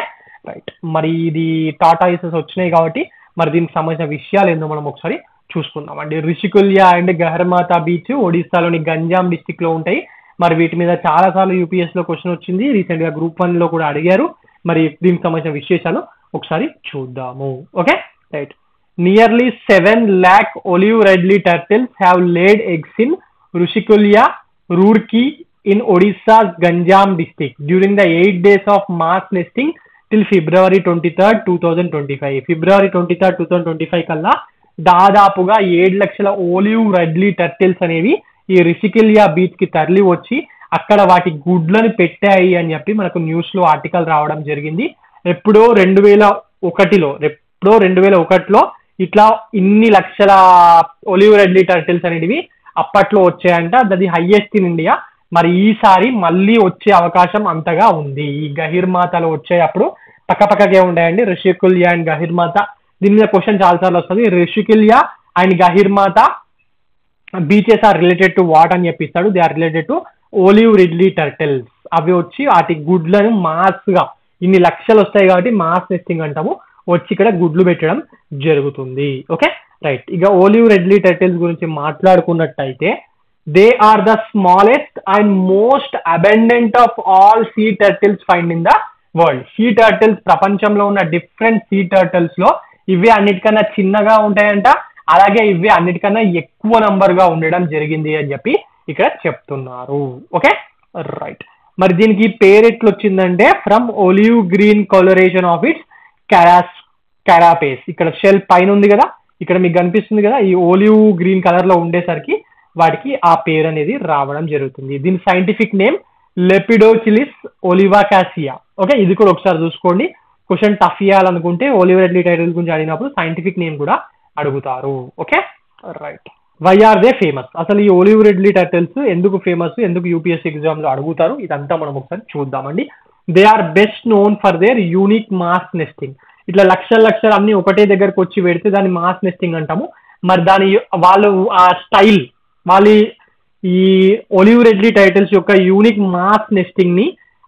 right. మరి ఇది టాటాయిసెస్ వచ్చినాయి కాబట్టి మరి దీనికి సంబంధించిన విషయాలు ఏందో మనం ఒకసారి చూసుకుందాం అండి. రిషికుల్యా అండ్ గహర్మాతా బీచ్ ఒడిస్సాలోని గంజాం డిస్టిక్ లో ఉంటాయి. మరి వీటి మీద చాలా సార్లు యూపీఎస్ లో క్వశ్చన్ వచ్చింది. రీసెంట్ గా గ్రూప్ 1 లో కూడా అడిగారు. మరి దీనికి సంబంధించిన విశేషాలు ఒకసారి చూద్దాము. Okay right. Nearly 7 lakh olive readily turtles have laid eggs in Rushikulya, rookery in Odisha's Ganjam district during the 8 days of mass nesting till February 23rd, 2025. February 23rd, 2025 కల్లా దాదాపుగా 7 లక్షల ఒలివ్ రెడ్లీ టర్టిల్స్ అనేవి ఈ రిషికుల్యా బీచ్ కి తరలి వచ్చి అక్కడ వాటి గుడ్లను పెట్టాయి అని చెప్పి మనకు న్యూస్ లో ఆర్టికల్ రావడం జరిగింది. ఎప్పుడో 2001లో ఇట్లా ఇన్ని లక్షల ఒలివ్ రెడ్లీ టర్టిల్స్ అనేవి అప్పట్లో వచ్చాయంట. అది హైయెస్ట్ ఇన్ ఇండియా. మరి ఈసారి మళ్ళీ వచ్చే అవకాశం అంతగా ఉంది. ఈ గహిర్మాతలో వచ్చేటప్పుడు పక్కపక్కకే ఉంటాయండి రిషికుల్యా అండ్ గహిర్మాత. దీని మీద క్వశ్చన్ చాలా సార్లు వస్తుంది. Rishikulya and Gahirmatha beaches are related to what అని చెప్పిస్తాడు. They are related to olive readily turtles. అవి వచ్చి వాటి గుడ్లను మాస్ గా ఇన్ని లక్షలు వస్తాయి కాబట్టి మాస్ నెస్టింగ్ అంటాము, వచ్చి ఇక్కడ గుడ్లు పెట్టడం జరుగుతుంది. Okay right. ఇక ఒలివ్ రెడ్లీ టర్టిల్స్ గురించి మాట్లాడుకున్నట్టయితే they are the smallest and most abundant of all sea turtles found in the world. Sea turtles ప్రపంచంలో ఉన్న డిఫరెంట్ సీ టర్టిల్స్ లో ఇవి అన్నిటికన్నా చిన్నగా ఉంటాయంట. అలాగే ఇవి అన్నిటికన్నా ఎక్కువ నంబర్ గా ఉండడం జరిగింది అని చెప్పి ఇక్కడ చెప్తున్నారు. Okay right. మరి దీనికి పేరు ఎట్లా వచ్చిందంటే from olive green colouration of its carapace. ఇక్కడ షెల్ పైన ఉంది కదా, ఇక్కడ మీకు కనిపిస్తుంది కదా, ఈ ఒలివ్ గ్రీన్ కలర్ లో ఉండేసరికి వాటికి ఆ పేరు అనేది రావడం జరుగుతుంది. దీని scientific name Lepidochelys olivacea. Okay, ఇది కూడా ఒకసారి చూసుకోండి. క్వశ్చన్ టఫ్ ఇవ్వాలనుకుంటే ఒలివ్ రెడ్లీ టైటిల్ గురించి అడిగినప్పుడు సైంటిఫిక్ నేమ్ కూడా అడుగుతారు. Okay right. Why are they famous? అసలు ఈ ఒలివ్ రెడ్లీ టర్టిల్స్ ఎందుకు ఫేమస్, ఎందుకు యూపీఎస్సీ ఎగ్జామ్ లో అడుగుతారు, ఇదంతా మనం ఒకసారి చూద్దామండి. They are best known for their unique mass nesting. ఇట్లా లక్షలు అన్ని ఒకటే దగ్గరకు వచ్చి పెడితే దాన్ని మాస్ నెస్టింగ్ అంటాము. మరి వాళ్ళు ఆ స్టైల్, వాళ్ళు ఈ ఒలివ్ రెడ్లీ టైటిల్స్ యొక్క యూనిక్ మాస్ నెస్టింగ్ ని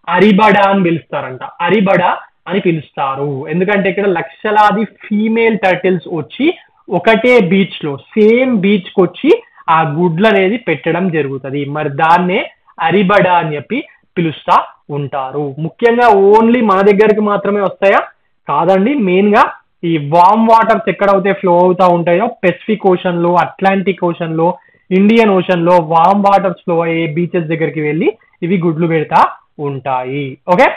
అరిబడా అని పిలుస్తారంట. అరిబడా అని పిలుస్తారు ఎందుకంటే ఇక్కడ లక్షలాది ఫీమేల్ టర్టిల్స్ వచ్చి ఒకటే బీచ్ లో సేమ్ బీచ్ కి వచ్చి ఆ గుడ్లు అనేది పెట్టడం జరుగుతుంది. మరి దాన్నే అరిబడా అని చెప్పి పిలుస్తా ఉంటారు. ముఖ్యంగా ఓన్లీ మన దగ్గరికి మాత్రమే వస్తాయా? కాదండి. మెయిన్ గా ఈ వామ్ వాటర్స్ ఎక్కడైతే ఫ్లో అవుతా ఉంటాయో పెసిఫిక్ ఓషన్ లో, అట్లాంటిక్ ఓషన్ లో, ఇండియన్ ఓషన్ లో వామ్ వాటర్స్ ఫ్లో అయ్యే బీచెస్ దగ్గరికి వెళ్ళి ఇవి గుడ్లు పెడతా ఉంటాయి. Okay,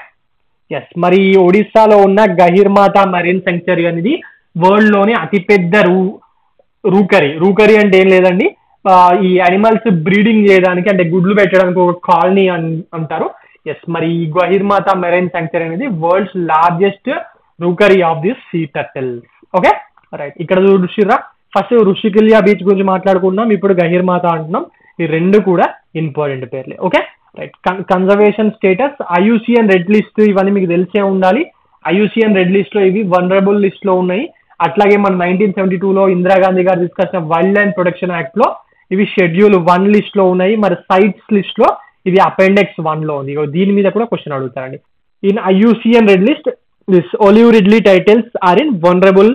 yes. మరి ఒడిస్సాలో ఉన్న గహిర్మాత మెరైన్ సెంక్చురీ అనేది వరల్డ్ లోని అతిపెద్ద రూకరీ అంటే ఏం లేదండి, ఈ అనిమల్స్ బ్రీడింగ్ చేయడానికి అంటే గుడ్లు పెట్టడానికి ఒక కాలనీ అంటారు. ఎస్, మరి ఈ గహిర్మాత మెరైన్ సెంక్చురీ అనేది world's largest rookery of this sea turtles. Okay, right. ఇక్కడ చూసిర్రా, ఫస్ట్ ఋషికుల్యా బీచ్ గురించి మాట్లాడుకున్నాం, ఇప్పుడు గహిర్మాత అంటున్నాం. ఈ రెండు కూడా ఇంపార్టెంట్ పేర్లే. Okay, right. Conservation status, IUCN red list, ఇవన్నీ మీకు తెలిసే ఉండాలి. ఐయుసిఎన్ రెడ్ లిస్ట్ లో ఇవి వనరబుల్ లిస్ట్ లో ఉన్నాయి. అట్లాగే మన 1972లో ఇందిరాగాంధీ గారు తీసుకొచ్చిన వైల్డ్ ల్యాండ్ ప్రొటెక్షన్ యాక్ట్ లో ఇవి షెడ్యూల్ 1 లిస్ట్ లో ఉన్నాయి. మరి సైట్స్ లిస్ట్ లో ఇది అపెండెక్స్ 1 లో ఉంది. దీని మీద కూడా క్వశ్చన్ అడుగుతారండి. In IUCN red list this olive ridley turtles are in vulnerable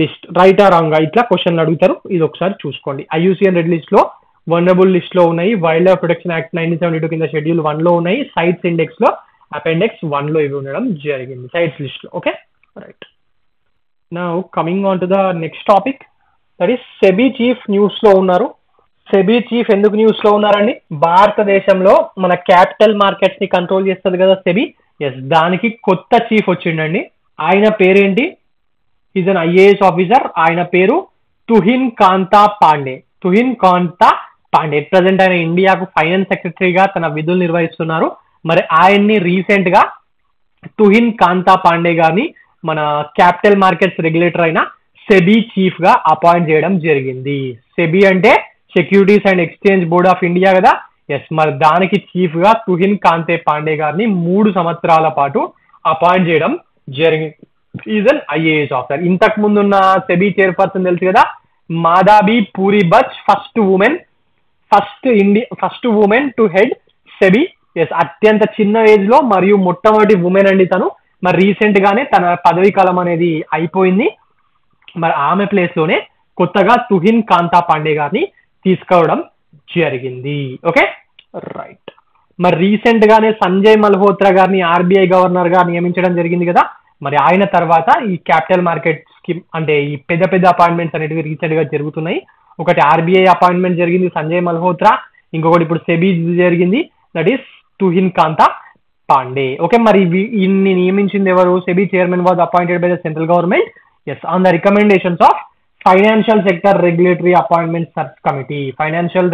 list, right or wrong, ఇట్లా క్వశ్చన్లు అడుగుతారు. ఇది ఒకసారి చూసుకోండి. ఐయుసిఎన్ రెడ్ లిస్ట్ లో వనరబుల్ లిస్ట్ లో ఉన్నాయి. వైల్డ్ లైఫ్ ప్రొటెక్షన్ యాక్ట్ 1972 కింద షెడ్యూల్ 1 లో ఉన్నాయి. సైట్స్ ఇండెక్స్ లో అపెండెక్స్ 1 లో ఇవి ఉండడం జరిగింది సైట్స్ లిస్ట్ లో. Okay, right. Now coming on to the next topic, that is SEBI chief news లో ఉన్నారు. సెబీ చీఫ్ ఎందుకు న్యూస్ లో ఉన్నారండి? భారతదేశంలో మన క్యాపిటల్ మార్కెట్స్ ని కంట్రోల్ చేస్తుంది కదా సెబీ. ఎస్, దానికి కొత్త చీఫ్ వచ్చిండండి. ఆయన పేరేంటి? Is an IAS officer. ఆయన పేరు తుహిన్ కాంతా పాండే. ప్రెసెంట్ ఆయన ఇండియాకు ఫైనాన్స్ సెక్రటరీగా తన విధులు నిర్వహిస్తున్నారు. మరి ఆయన్ని రీసెంట్ గా తుహిన్ కాంతా పాండే గారిని మన క్యాపిటల్ మార్కెట్స్ రెగ్యులేటర్ అయిన సెబీ చీఫ్ గా అపాయింట్ చేయడం జరిగింది. సెబీ అంటే securities and exchange board of India కదా. ఎస్, మరి దానికి చీఫ్ గా తుహిన్ కాంతే పాండే గారిని 3 సంవత్సరాల పాటు అపాయింట్ చేయడం జరిగింది. Is an IAS officer. ఇంతకు ముందు ఉన్న సెబీ చైర్పర్సన్ తెలుసు కదా, Madhabi Puri Buch, first women to head SEBI. Yes, అత్యంత చిన్న ఏజ్ లో మరియు మొట్టమొదటి ఉమెన్ అండి తను. మరి రీసెంట్ గానే తన పదవీ కాలం అనేది అయిపోయింది. మరి ఆమె ప్లేస్ లోనే కొత్తగా తుహిన్ కాంతా పాండే గారిని తీసుకోవడం జరిగింది. Okay, right. మరి రీసెంట్ గానే సంజయ్ మల్హోత్రా గారిని ఆర్బీఐ గవర్నర్ గా నియమించడం జరిగింది కదా. మరి ఆయన తర్వాత ఈ క్యాపిటల్ మార్కెట్ స్కీమ్ అంటే ఈ పెద్ద అపాయింట్మెంట్స్ అనేటివి రీసెంట్ గా జరుగుతున్నాయి. ఒకటి ఆర్బీఐ అపాయింట్మెంట్ జరిగింది సంజయ్ మల్హోత్రా, ఇంకొకటి ఇప్పుడు సెబీ జరిగింది, that is Tuhin Kanta Pandey. Okay, మరి ఇన్ని నియమించింది ఎవరు? SEBI chairman was appointed by the central government. Yes, on the recommendations of financial sector regulatory appointment search committee. Financial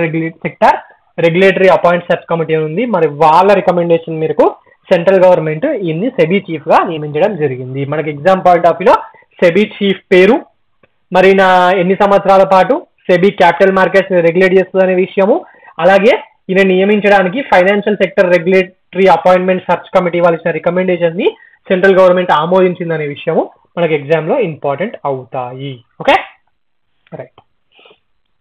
sector regulatory appoint search committee ఉంది. మరి వాళ్ళ రికమెండేషన్ మేరకు సెంట్రల్ గవర్నమెంట్ ఇన్ని సెబీ చీఫ్ గా నియమించడం జరిగింది. మనకి ఎగ్జామ్ పాయింట్ ఆఫ్ వ్యూలో సెబీ చీఫ్ పేరు, మరి నా ఎన్ని సంవత్సరాల పాటు సెబీ క్యాపిటల్ మార్కెట్స్ రెగ్యులేట్ చేస్తుంది అనే విషయము, అలాగే ఈయన నియమించడానికి financial sector regulatory appointment search committee వాళ్ళు ఇచ్చిన రికమెండేషన్ ని సెంట్రల్ గవర్నమెంట్ ఆమోదించిందనే విషయము మనకి ఎగ్జామ్ లో ఇంపార్టెంట్ అవుతాయి. Okay, right.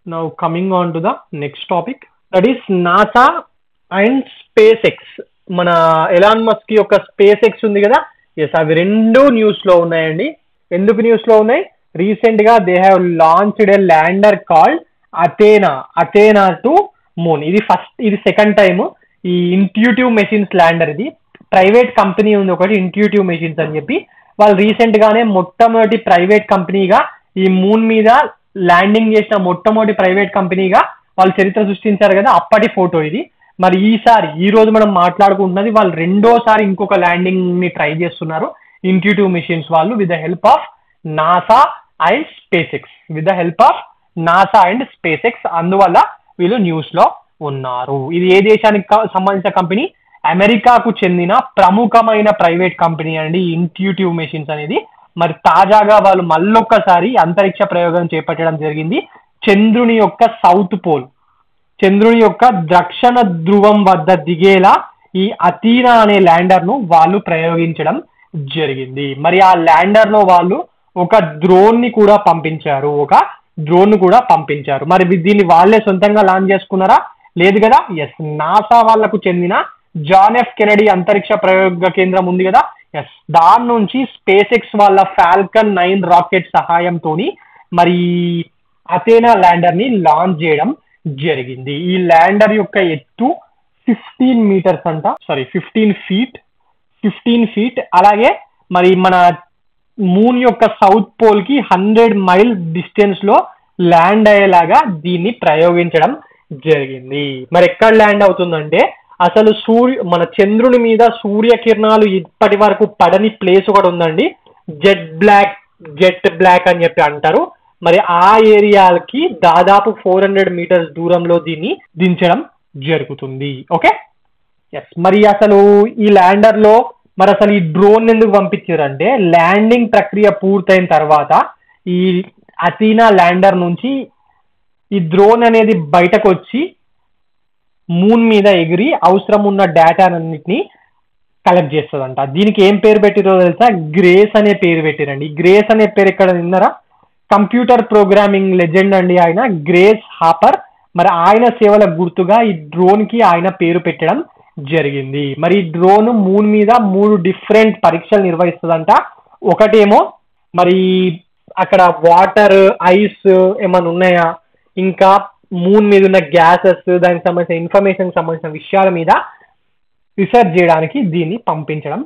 Now coming on to the next topic, that is NASA and space X. మన ఎలాన్ మస్క్ యొక్క స్పేస్ ఎక్స్ ఉంది కదా. ఎస్, అవి రెండు న్యూస్ లో ఉన్నాయండి. ఎందుకు న్యూస్ లో ఉన్నాయి? రీసెంట్ గా they have launched a lander called Athena to moon. ఇది సెకండ్ టైం ఈ ఇంట్యూటివ్ మెషిన్స్ ల్యాండర్. ఇది ప్రైవేట్ కంపెనీ ఉంది ఒకటి, ఇంట్యూటివ్ మెషిన్స్ అని చెప్పి. వాళ్ళు రీసెంట్ గానే మొట్టమొదటి ప్రైవేట్ కంపెనీగా ఈ మూన్ మీద ల్యాండింగ్ చేసిన మొట్టమొదటి ప్రైవేట్ కంపెనీగా వాళ్ళు చరిత్ర సృష్టించారు కదా. అప్పటి ఫోటో ఇది. మరి ఈ రోజు మనం మాట్లాడుకుంటున్నది వాళ్ళు రెండోసారి ఇంకొక ల్యాండింగ్ ని ట్రై చేస్తున్నారు ఇంట్యూటివ్ మిషన్స్ వాళ్ళు, with the help of NASA and space X. అందువల్ల వీళ్ళు న్యూస్ లో ఉన్నారు. ఇది ఏ దేశానికి సంబంధించిన కంపెనీ? అమెరికాకు చెందిన ప్రముఖమైన ప్రైవేట్ కంపెనీ అండి ఇంట్యూటివ్ మెషిన్స్ అనేది. మరి తాజాగా వాళ్ళు మళ్ళొక్కసారి అంతరిక్ష ప్రయోగం చేపట్టడం జరిగింది. చంద్రుని యొక్క సౌత్ పోల్, చంద్రుని యొక్క దక్షిణ ధ్రువం వద్ద దిగేలా ఈ అథీనా అనే ల్యాండర్ ను వాళ్ళు ప్రయోగించడం జరిగింది. మరి ఆ ల్యాండర్ లో వాళ్ళు ఒక డ్రోన్ ని కూడా పంపించారు. మరి దీన్ని వాళ్ళే సొంతంగా లాంచ్ చేసుకున్నారా? లేదు కదా. ఎస్, నాసా వాళ్లకు చెందిన జాన్ ఎఫ్ కెనడీ అంతరిక్ష ప్రయోగ కేంద్రం ఉంది కదా. ఎస్, దాని నుంచి స్పేస్ ఎక్స్ వాళ్ళ ఫాల్కన్ 9 రాకెట్ సహాయంతో మరి అథేనా ల్యాండర్ ని లాంచ్ చేయడం జరిగింది. ఈ ల్యాండర్ యొక్క ఎత్తు 15 మీటర్స్ అంట, సారీ 15 ఫీట్. అలాగే మరి మన మూన్ యొక్క సౌత్ పోల్ కి 100 మైల్స్ డిస్టెన్స్ లో ల్యాండ్ అయ్యేలాగా దీన్ని ప్రయోగించడం జరిగింది. మరి ఎక్కడ ల్యాండ్ అవుతుందంటే అసలు మన చంద్రుని మీద సూర్యకిరణాలు ఇప్పటి వరకు పడని ప్లేస్ ఒకటి ఉందండి, జెట్ బ్లాక్ అని చెప్పి అంటారు. మరి ఆ ఏరియాకి దాదాపు 400 మీటర్స్ దూరంలో దీన్ని దించడం జరుగుతుంది. Okay, yes. మరి అసలు ఈ ల్యాండర్ లో మరి అసలు ఈ డ్రోన్ ఎందుకు పంపించారంటే ల్యాండింగ్ ప్రక్రియ పూర్తయిన తర్వాత ఈ అథీనా ల్యాండర్ నుంచి ఈ డ్రోన్ అనేది బయటకు వచ్చి మూన్ మీద ఎగిరి అవసరం ఉన్న డేటానన్నిటిని కలెక్ట్ చేస్తుందంట. దీనికి ఏం పేరు పెట్టిరో తెలుసా? గ్రేస్ అనే పేరు పెట్టిరండి. గ్రేస్ అనే పేరు ఎక్కడ విన్నారా? కంప్యూటర్ ప్రోగ్రామింగ్ లెజెండ్ అండి ఆయన, గ్రేస్ హాపర్. మరి ఆయన సేవల గుర్తుగా ఈ డ్రోన్ కి ఆయన పేరు పెట్టడం జరిగింది. మరి ఈ డ్రోన్ మూన్ మీద 3 డిఫరెంట్ పరీక్షలు నిర్వహిస్తుందంట. ఒకటేమో మరి అక్కడ వాటర్, ఐస్ ఏమైనా ఉన్నాయా, ఇంకా మూన్ మీద ఉన్న గ్యాసెస్, దానికి సంబంధించిన ఇన్ఫర్మేషన్ సంబంధించిన విషయాల మీద రీసెర్చ్ చేయడానికి దీన్ని పంపించడం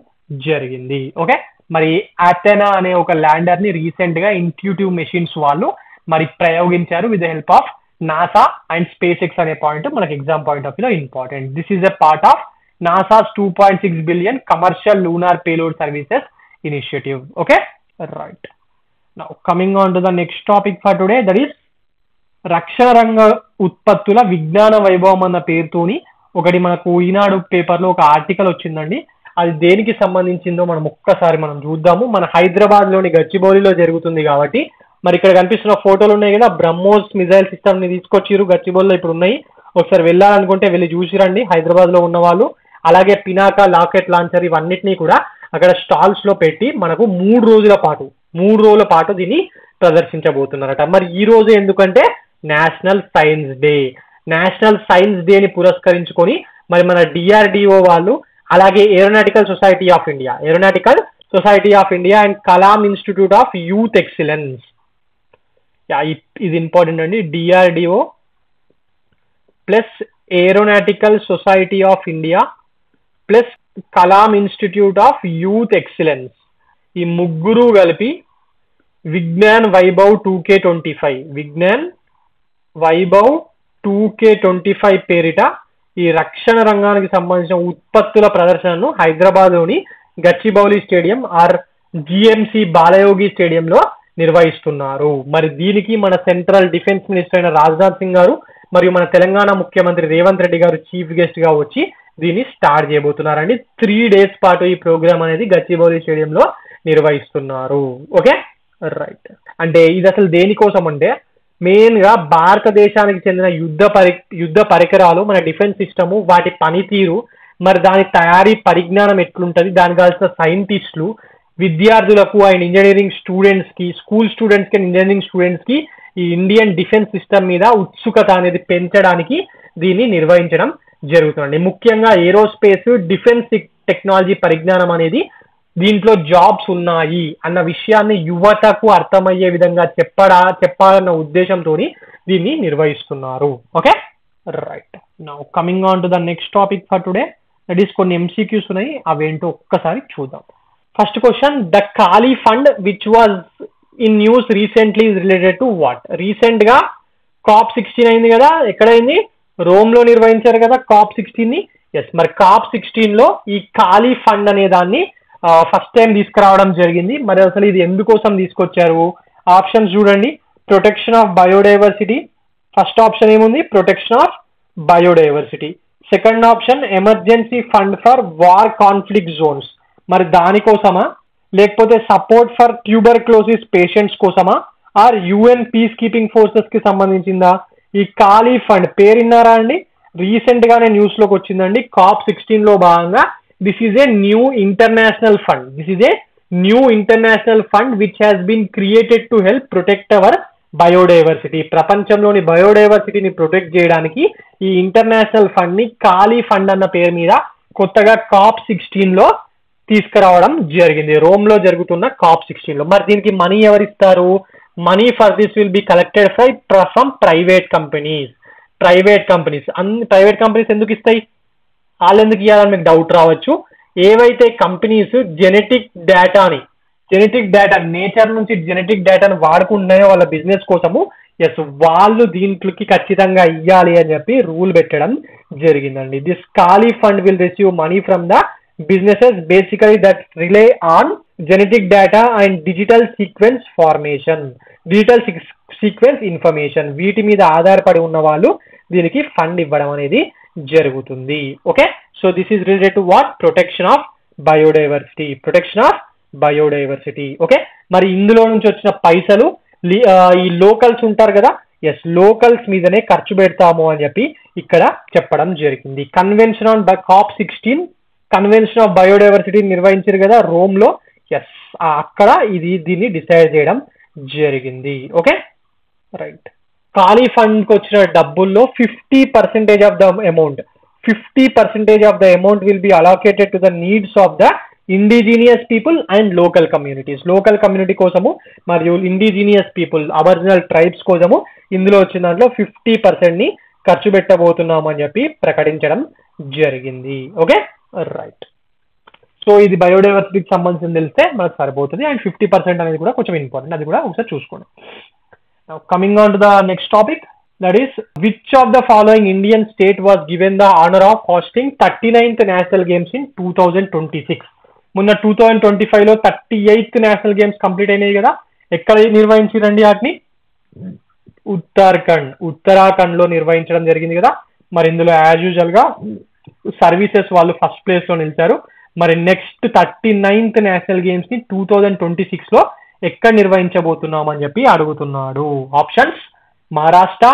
జరిగింది. ఓకే, మరి అథెనా అనే ఒక ల్యాండర్ ని రీసెంట్ గా ఇంట్యూటివ్ మెషిన్స్ వాళ్ళు మరి ప్రయోగించారు with the help of NASA and SpaceX అనే పాయింట్ మనకి ఎగ్జామ్ పాయింట్ ఆఫ్ వ్యూ లో important. This is a part of NASA's 2.6 billion commercial lunar payload services initiative. Okay, right. Now coming on to the next topic for today, that is రక్షణ రంగ ఉత్పత్తుల విజ్ఞాన వైభవం అన్న పేరుతోని ఒకటి మనకు ఈనాడు పేపర్లో ఒక ఆర్టికల్ వచ్చిందండి. అది దేనికి సంబంధించిందో ఒక్కసారి మనం చూద్దాము. మన హైదరాబాద్ లోని గచ్చిబౌలిలో జరుగుతుంది కాబట్టి మరి ఇక్కడ కనిపిస్తున్న ఫోటోలు ఉన్నాయి కదా, బ్రహ్మోస్ మిజైల్ సిస్టమ్ ని తీసుకొచ్చిరు, గచ్చిబౌలిలో ఇప్పుడు ఉన్నాయి. ఒకసారి వెళ్ళాలనుకుంటే వెళ్ళి చూసిరండి హైదరాబాద్ లో ఉన్న వాళ్ళు. అలాగే పినాకా లాకెట్ లాంచర్ ఇవన్నిటినీ కూడా అక్కడ స్టాల్స్ లో పెట్టి మనకు 3 రోజుల పాటు దీన్ని ప్రదర్శించబోతున్నారట. మరి ఈ రోజు ఎందుకంటే నేషనల్ సైన్స్ డేని పురస్కరించుకొని మరి మన డిఆర్డిఓ వాళ్ళు, అలాగే aeronautical society of India and Kalam institute of youth excellence, ఇది ఇంపార్టెంట్ అండి, DRDO plus aeronautical society of India plus Kalam institute of youth excellence, ఈ ముగ్గురు కలిపి విజ్ఞాన్ వైభవ్ 2K25 పేరిట ఈ రక్షణ రంగానికి సంబంధించిన ఉత్పత్తుల ప్రదర్శనను హైదరాబాద్ లోని Gachibowli stadium or GMC Balayogi స్టేడియంలో నిర్వహిస్తున్నారు. మరి దీనికి మన సెంట్రల్ డిఫెన్స్ మినిస్టర్ అయిన రాజ్నాథ్ సింగ్ గారు మరియు మన తెలంగాణ ముఖ్యమంత్రి రేవంత్ రెడ్డి గారు చీఫ్ గెస్ట్ గా వచ్చి దీన్ని స్టార్ట్ చేయబోతున్నారండి. 3 days పాటు ఈ ప్రోగ్రామ్ అనేది గచ్చిబౌలి స్టేడియంలో నిర్వహిస్తున్నారు. Okay, right. అంటే ఇది అసలు దేనికోసం అంటే మెయిన్ గా భారతదేశానికి చెందిన యుద్ధ పరికరాలు, మన డిఫెన్స్ సిస్టము, వాటి పనితీరు, మరి దాని తయారీ పరిజ్ఞానం ఎట్లుంటది, దానికి కావాల్సిన సైంటిస్టులు, విద్యార్థులకు అండ్ ఇంజనీరింగ్ స్టూడెంట్స్ కి, స్కూల్ స్టూడెంట్స్ కి, ఇంజనీరింగ్ స్టూడెంట్స్ కి ఈ ఇండియన్ డిఫెన్స్ సిస్టమ్ మీద ఉత్సుకత అనేది పెంచడానికి దీన్ని నిర్వహించడం జరుగుతుంది. ముఖ్యంగా ఏరోస్పేస్, డిఫెన్స్ టెక్నాలజీ పరిజ్ఞానం అనేది దీంట్లో జాబ్స్ ఉన్నాయి అన్న విషయాన్ని యువతకు అర్థమయ్యే విధంగా చెప్పాలన్న ఉద్దేశంతో దీన్ని నిర్వహిస్తున్నారు. Okay, right. Now coming on to the next topic for today, that is కొన్ని MCQs ఉన్నాయి, అవేంటో ఒక్కసారి చూద్దాం. ఫస్ట్ క్వశ్చన్, ద ఖాళీ fund which was in news recently is related to what? Recent గా COP16 అయింది కదా, ఎక్కడైంది? రోమ్ లో నిర్వహించారు కదా COP16 ని. ఎస్, మరి COP16 లో ఈ ఖాళీ ఫండ్ అనే దాన్ని ఫస్ట్ టైం తీసుకురావడం జరిగింది. మరి అసలు ఇది ఎందుకోసం తీసుకొచ్చారు? ఆప్షన్స్ చూడండి. Protection of biodiversity, first option ఏముంది? Protection of biodiversity. Second option emergency fund for war conflict zones, మరి దానికోసమా, లేకపోతే సపోర్ట్ ఫర్ ట్యూబర్క్లోసిస్ పేషెంట్స్ కోసమా, or UN peace keeping forces కి సంబంధించిందా? ఈ ఖాళీ ఫండ్ పేరు విన్నారా అండి? రీసెంట్ గానే న్యూస్ లోకి వచ్చిందండి. COP16 లో భాగంగా this is a new international fund which has been created to help protect our biodiversity. ప్రపంచంలోని బయోడైవర్సిటీని ప్రొటెక్ట్ చేయడానికి ఈ ఇంటర్నేషనల్ ఫండ్ ని ఖాళీ ఫండ్ అన్న పేరు మీద కొత్తగా COP16 లో తీసుకురావడం జరిగింది, రోమ్ లో జరుగుతున్న COP16 లో. మరి దీనికి మనీ ఎవరిస్తారు? Money for this will B collected from private companies. Private companies ఎందుకు ఇస్తాయి? వాళ్ళు ఎందుకు ఇవ్వాలని మీకు డౌట్ రావచ్చు. ఏవైతే కంపెనీస్ జెనెటిక్ డేటా నేచర్ నుంచి జెనెటిక్ డేటాను వాడుకుంటున్నాయో వాళ్ళ బిజినెస్ కోసము, ఎస్ వాళ్ళు దీంట్లోకి ఖచ్చితంగా ఇవ్వాలి అని చెప్పి రూల్ పెట్టడం జరిగిందండి. దిస్ ఖాళీ fund will receive money from the businesses basically that relay on genetic data and digital sequence information. వీటి మీద ఆధారపడి ఉన్న వాళ్ళు దీనికి ఫండ్ ఇవ్వడం అనేది జరుగుతుంది. Okay, so this is related to what? Protection of biodiversity. Okay, మరి ఇందులో నుంచి వచ్చిన పైసలు ఈ లోకల్స్ ఉంటారు కదా, ఎస్ లోకల్స్ మీదనే ఖర్చు పెడతాము అని చెప్పి ఇక్కడ చెప్పడం జరిగింది. Convention on COP16 convention of biodiversity నిర్వహించారు కదా రోమ్ లో, ఎస్ అక్కడ దీన్ని డిసైడ్ చేయడం జరిగింది. Okay right. ఖాళీ ఫండ్ కి వచ్చిన డబ్బుల్లో 50% of the amount will be allocated to the needs of the indigenous people and local community కోసము మరియు ఇండిజినియస్ పీపుల్ అబరిజినల్ ట్రైబ్స్ కోసము ఇందులో వచ్చిన దాంట్లో 50% ఖర్చు పెట్టబోతున్నాం అని చెప్పి ప్రకటించడం జరిగింది. Okay right. సో ఇది బయోడైవర్సిటీకి సంబంధించి తెలిస్తే మనకు సరిపోతుంది. అండ్ 50% అనేది కూడా కొంచెం ఇంపార్టెంట్, అది కూడా ఒకసారి చూసుకోండి. Coming on to the next topic, that is which of the following Indian state was given the honour of hosting 39th national games in 2026. మొన్న 2025లో 38th నేషనల్ గేమ్స్ కంప్లీట్ అయినాయి కదా, ఎక్కడ నిర్వహించారండి వాటిని? ఉత్తరాఖండ్ లో నిర్వహించడం జరిగింది కదా. మరి ఇందులో యాజ్ యూజువల్ గా సర్వీసెస్ వాళ్ళు ఫస్ట్ ప్లేస్ లో నిలిచారు. మరి నెక్స్ట్ 39th నేషనల్ గేమ్స్ ని 2026 లో ఎక్కడ నిర్వహించబోతున్నాం అని చెప్పి అడుగుతున్నాడు. Options: Maharashtra,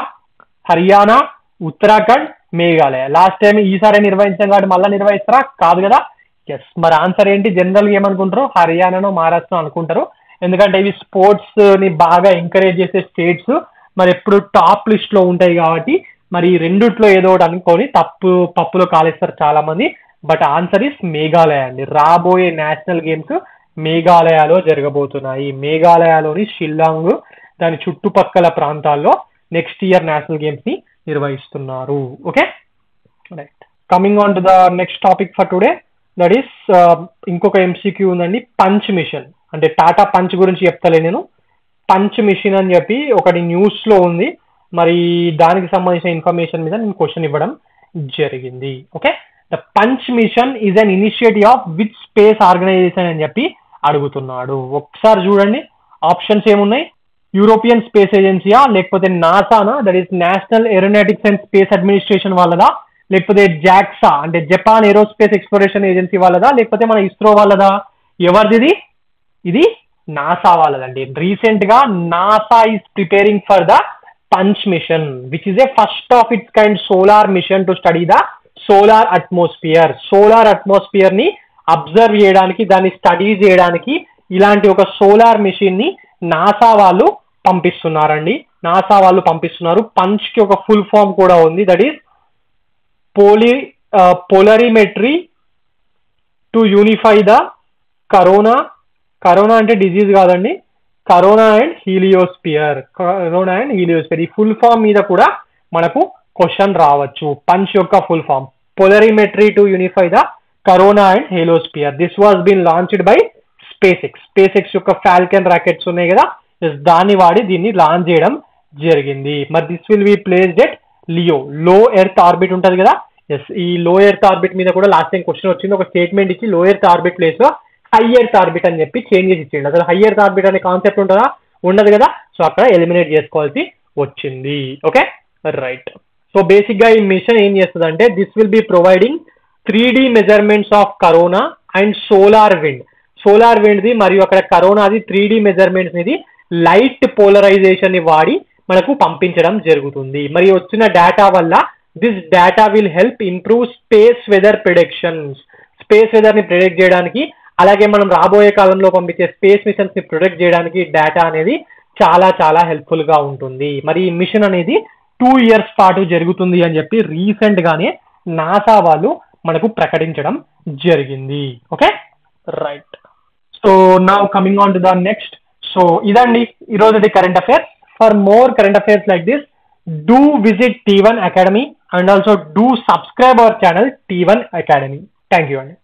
Haryana, Uttarakhand, Meghalaya. Last time ఈసారి నిర్వహించాం కాబట్టి మళ్ళీ నిర్వహిస్తారా? కాదు కదా. ఎస్, మరి ఆన్సర్ ఏంటి? జనరల్ గా ఏమనుకుంటారు? హర్యానాను మహారాష్ట్ర అనుకుంటారు, ఎందుకంటే ఇవి స్పోర్ట్స్ ని బాగా ఎంకరేజ్ చేసే స్టేట్స్, మరి ఎప్పుడు టాప్ లిస్ట్ లో ఉంటాయి కాబట్టి మరి రెండిట్లో ఏదో ఒకటి అనుకొని పప్పులో కాలేస్తారు చాలా మంది. బట్ ఆన్సర్ ఇస్ మేఘాలయ అండి. రాబోయే నేషనల్ గేమ్స్ మేఘాలయలో జరగబోతున్నాయి. మేఘాలయలోని షిల్లాంగ్ దాని చుట్టుపక్కల ప్రాంతాల్లో నెక్స్ట్ ఇయర్ నేషనల్ గేమ్స్ ని నిర్వహిస్తున్నారు. Okay right. Coming on to the next topic for today, that is ఇంకొక MCQ ఉందండి. పంచ్ మిషన్, అంటే టాటా పంచ్ గురించి చెప్తలే నేను. పంచ్ మిషన్ అని చెప్పి ఒకటి న్యూస్ లో ఉంది, మరి దానికి సంబంధించిన ఇన్ఫర్మేషన్ మీద నేను క్వశ్చన్ ఇవ్వడం జరిగింది. Okay, the punch mission is an initiative of which space organisation అని చెప్పి అడుగుతున్నాడు. ఒకసారి చూడండి ఆప్షన్స్ ఏమున్నాయి. యూరోపియన్ స్పేస్ ఏజెన్సీయా, లేకపోతే నాసానా, that is national aeronautics and space administration వాళ్ళదా, లేకపోతే జాక్సా అంటే జపాన్ ఏరోస్పేస్ ఎక్స్ప్లోరేషన్ ఏజెన్సీ వాళ్ళదా, లేకపోతే మన ఇస్రో వాళ్ళదా? ఎవరిది? ఇది నాసా వాళ్ళదండి. రీసెంట్ గా NASA is preparing for the punch mission which is a first of its kind solar mission to study the solar atmosphere ని అబ్జర్వ్ చేయడానికి, దాన్ని స్టడీ చేయడానికి ఇలాంటి ఒక సోలార్ మిషన్ ని నాసా వాళ్ళు పంపిస్తున్నారు. పంచ్ కి ఒక ఫుల్ ఫామ్ కూడా ఉంది, that is polarimetry to unify the corona అంటే డిజీజ్ కాదండి, కరోనా అండ్ హీలియోస్పియర్. ఈ ఫుల్ ఫామ్ మీద కూడా మనకు క్వశ్చన్ రావచ్చు. పంచ్ యొక్క full form polarimetry to unify the corona and heliosphere. This was been launched by SpaceX యొక్క ఫాల్కన్ రాకెట్స్ ఉన్నాయి కదా, దాన్ని వాడి దీన్ని లాంచ్ చేయడం జరిగింది. మరి this will be placed at LEO, low earth orbit ఉంటది కదా. ఎస్, ఈ లో ఎర్త్ ఆర్బిట్ మీద కూడా లాస్ట్ టైం క్వశ్చన్ వచ్చింది. ఒక స్టేట్మెంట్ ఇచ్చి లో ఎర్త్ ఆర్బిట్ ప్లేస్ లో హై ఎర్త్ ఆర్బిట్ అని చెప్పి చేంజ్ చేసి ఇచ్చిండు. అసలు హై ఎర్త్ ఆర్బిట్ అనే కాన్సెప్ట్ ఉంటుందా? ఉండదు కదా. సో అక్కడ ఎలిమినేట్ చేసుకోవాల్సి వచ్చింది. Okay right. సో బేసిక్ గా ఈ మిషన్ ఏం చేస్తుంది అంటే, this will be providing 3D measurements of corona and solar wind the మరియు అక్కడ కరోనాది 3D మెజర్మెంట్స్ ఇది లైట్ పోలరైజేషన్ ని వాడి మనకు పంపించడం జరుగుతుంది. మరి వచ్చిన డేటా వల్ల this data will help improve space weather ని ప్రిడిక్ట్ చేయడానికి, అలాగే మనం రాబోయే కాలంలో పంపించే స్పేస్ మిషన్స్ ని ప్రొటెక్ట్ చేయడానికి డేటా అనేది చాలా చాలా హెల్ప్ఫుల్ గా ఉంటుంది. మరి ఈ మిషన్ అనేది 2 years పాటు జరుగుతుంది అని చెప్పి రీసెంట్ గానే నాసా వాళ్ళు మనకు ప్రకటించడం జరిగింది. Okay right. So now coming on to the next. So ఇదండి ఈరోజు current affairs. For more current affairs like this, do visit T1 Academy. And also do subscribe our channel T1 Academy. Thank you అండి.